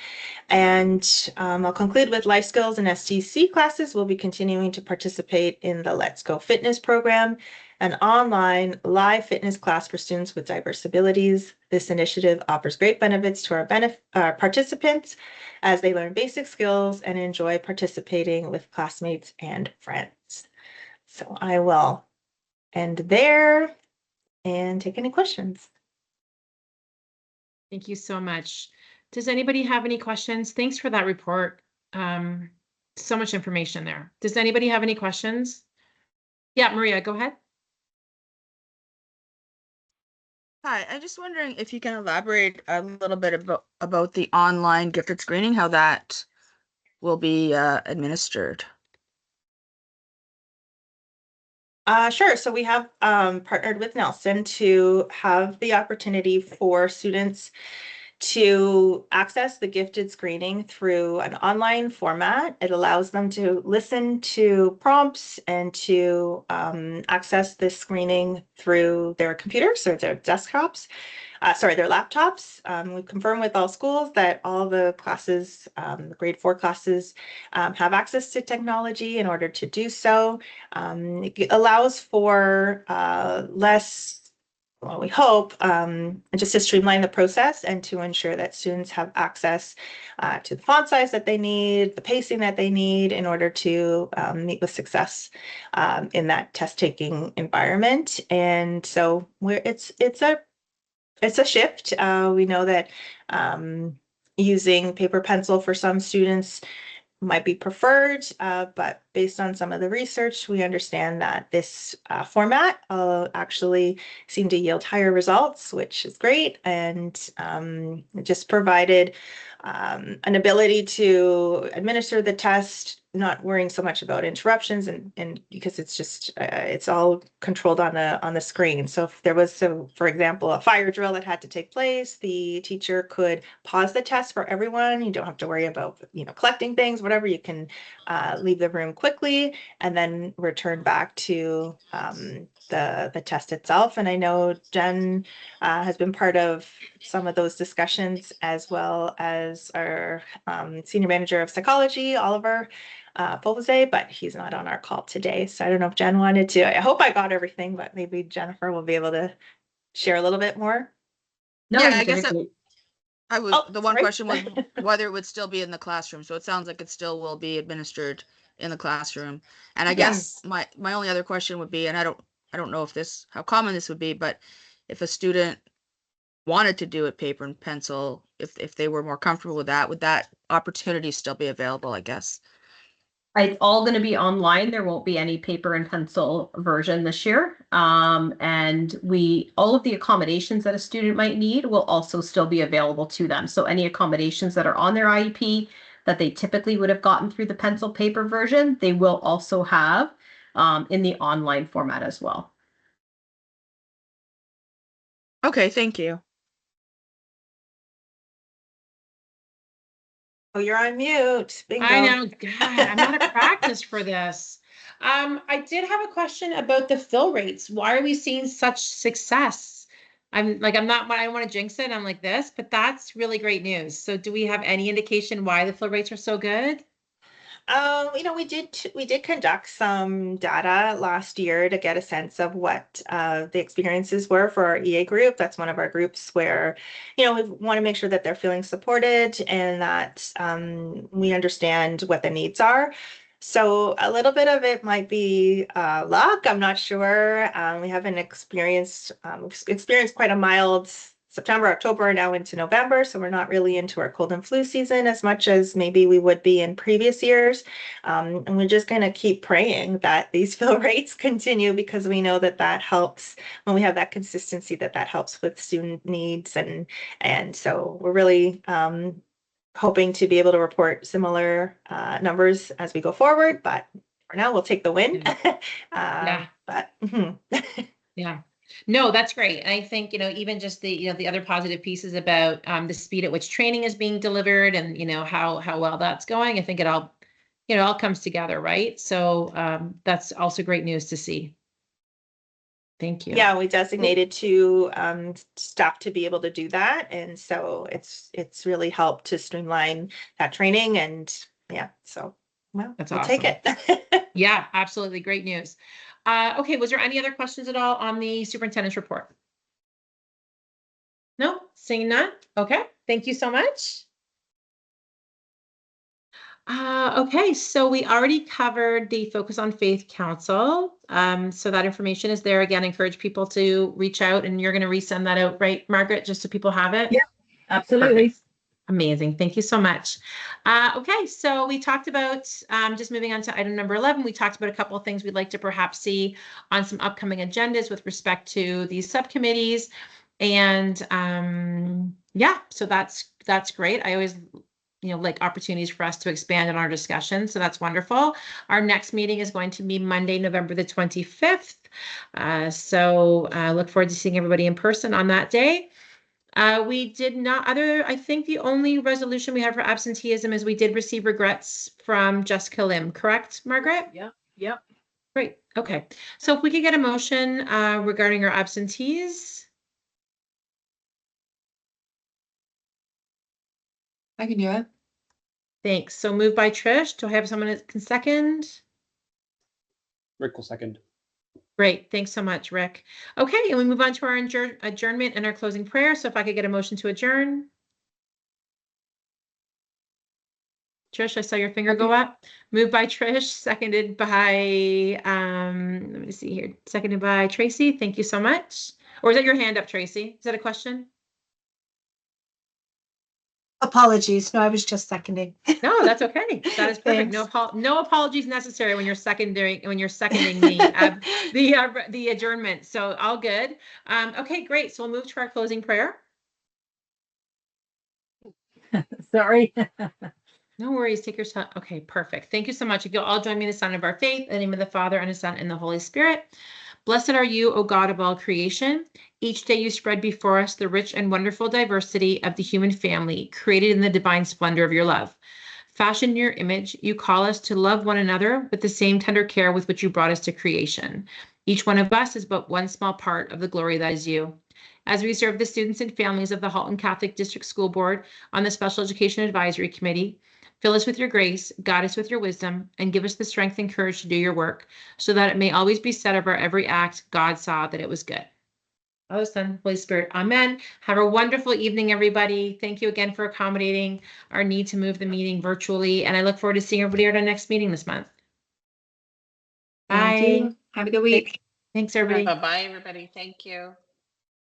[SPEAKER 13] And I'll conclude with life skills and SEAC classes. We'll be continuing to participate in the Let's Go Fitness program, an online live fitness class for students with diverse abilities. This initiative offers great benefits to our participants as they learn basic skills and enjoy participating with classmates and friends. So I will end there and take any questions.
[SPEAKER 1] Thank you so much. Does anybody have any questions? Thanks for that report. So much information there. Does anybody have any questions? Yeah, Maria, go ahead.
[SPEAKER 17] Hi, I'm just wondering if you can elaborate a little bit about the online gifted screening, how that will be administered.
[SPEAKER 13] Sure. So we have partnered with Nelson to have the opportunity for students to access the gifted screening through an online format. It allows them to listen to prompts and to access this screening through their computers or their desktops. Their laptops. We've confirmed with all schools that all the classes, the grade 4 classes, have access to technology in order to do so. It allows for less, well, we hope, just to streamline the process and to ensure that students have access to the font size that they need, the pacing that they need in order to meet with success in that test-taking environment. And so it's a shift. We know that using paper pencil for some students might be preferred, but based on some of the research, we understand that this format actually seemed to yield higher results, which is great. And it just provided an ability to administer the test, not worrying so much about interruptions and because it's just it's all controlled on the screen. So if there was, for example, a fire drill that had to take place, the teacher could pause the test for everyone. You don't have to worry about, collecting things, whatever. You can leave the room quickly and then return back to the test itself. And I know Jen has been part of some of those discussions, as well as our senior manager of psychology, Oliver Bolze, but he's not on our call today. So I don't know if Jen wanted to. I hope I got everything, but maybe Jennifer will be able to share a little bit more.
[SPEAKER 2] No,
[SPEAKER 17] Yeah, I guess the one
[SPEAKER 13] sorry.
[SPEAKER 17] question was whether it would still be in the classroom. So it sounds like it still will be administered in the classroom. And I guess my only other question would be, and I don't know if how common this would be, but if a student wanted to do it paper and pencil, if they were more comfortable with that, would that opportunity still be available, I guess?
[SPEAKER 2] It's all going to be online. There won't be any paper and pencil version this year. And all of the accommodations that a student might need will also still be available to them. So any accommodations that are on their IEP that they typically would have gotten through the pencil paper version, they will also have in the online format as well.
[SPEAKER 17] Okay, thank you.
[SPEAKER 13] Oh, you're on mute. Bingo.
[SPEAKER 1] I know. God, I'm out of practice for this. I did have a question about the fill rates. Why are we seeing such success? I don't want to jinx it. I'm like this, but that's really great news. So do we have any indication why the fill rates are so good?
[SPEAKER 13] We did conduct some data last year to get a sense of what the experiences were for our EA group. That's one of our groups where, we want to make sure that they're feeling supported and that we understand what the needs are. So a little bit of it might be luck. I'm not sure. We haven't experienced quite a mild September, October, now into November. So we're not really into our cold and flu season as much as maybe we would be in previous years. And we're just going to keep praying that these fill rates continue, because we know that helps when we have that consistency, that helps with student needs. And so we're really hoping to be able to report similar numbers as we go forward. But for now, we'll take the win.
[SPEAKER 1] Yeah.
[SPEAKER 13] But
[SPEAKER 1] yeah. No, that's great. And I think, even just the other positive pieces about the speed at which training is being delivered and, how well that's going. I think it all comes together, right? So that's also great news to see. Thank you.
[SPEAKER 13] Yeah, we designated 2 staff to be able to do that. And so it's really helped to streamline that training. And so we'll
[SPEAKER 1] awesome.
[SPEAKER 13] Take it.
[SPEAKER 1] Yeah, absolutely. Great news. Okay, was there any other questions at all on the superintendent's report? No, seeing none. Okay, thank you so much. Okay, so we already covered the Focus on Faith Council. So that information is there. Again, encourage people to reach out, and you're going to resend that out, right, Margaret, just so people have it?
[SPEAKER 14] Yeah, absolutely.
[SPEAKER 1] Perfect. Amazing. Thank you so much. Okay, so we talked about, just moving on to item number 11, we talked about a couple of things we'd like to perhaps see on some upcoming agendas with respect to these subcommittees. And so that's great. I always like opportunities for us to expand on our discussion. So that's wonderful. Our next meeting is going to be Monday, November the 25th. So I look forward to seeing everybody in person on that day. We did not I think the only resolution we have for absenteeism is we did receive regrets from Jessica Lim, correct, Margaret?
[SPEAKER 14] Yeah.
[SPEAKER 1] Great. Okay. So if we could get a motion regarding our absentees.
[SPEAKER 7] I can do it.
[SPEAKER 1] Thanks. So moved by Trish. Do I have someone that can second?
[SPEAKER 12] Rick will second.
[SPEAKER 1] Great. Thanks so much, Rick. Okay, and we move on to our adjournment and our closing prayer. So if I could get a motion to adjourn. Trish, I saw your finger go up. Moved by Trish, seconded by, let me see here, seconded by Tracy. Thank you so much. Or is that your hand up, Tracy? Is that a question?
[SPEAKER 21] Apologies. No, I was just seconding.
[SPEAKER 1] No, that's okay. That is perfect. No apologies necessary when you're seconding the adjournment. So all good. Okay, great. So we'll move to our closing prayer.
[SPEAKER 14] Sorry.
[SPEAKER 1] No worries. Take your time. Okay, perfect. Thank you so much. If you'll all join me in the sign of our faith, in the name of the Father, and the Son, and the Holy Spirit. Blessed are you, O God of all creation. Each day you spread before us the rich and wonderful diversity of the human family, created in the divine splendor of your love. Fashioned in your image, you call us to love one another with the same tender care with which you brought us to creation. Each one of us is but one small part of the glory that is you. As we serve the students and families of the Halton Catholic District School Board on the Special Education Advisory Committee, fill us with your grace, guide us with your wisdom, and give us the strength and courage to do your work, so that it may always be said of our every act, God saw that it was good. Father, Son, Holy Spirit, amen. Have a wonderful evening, everybody. Thank you again for accommodating our need to move the meeting virtually, and I look forward to seeing everybody at our next meeting this month. Bye.
[SPEAKER 7] Have a good week.
[SPEAKER 1] Thanks, everybody.
[SPEAKER 5] Bye-bye, everybody. Thank you.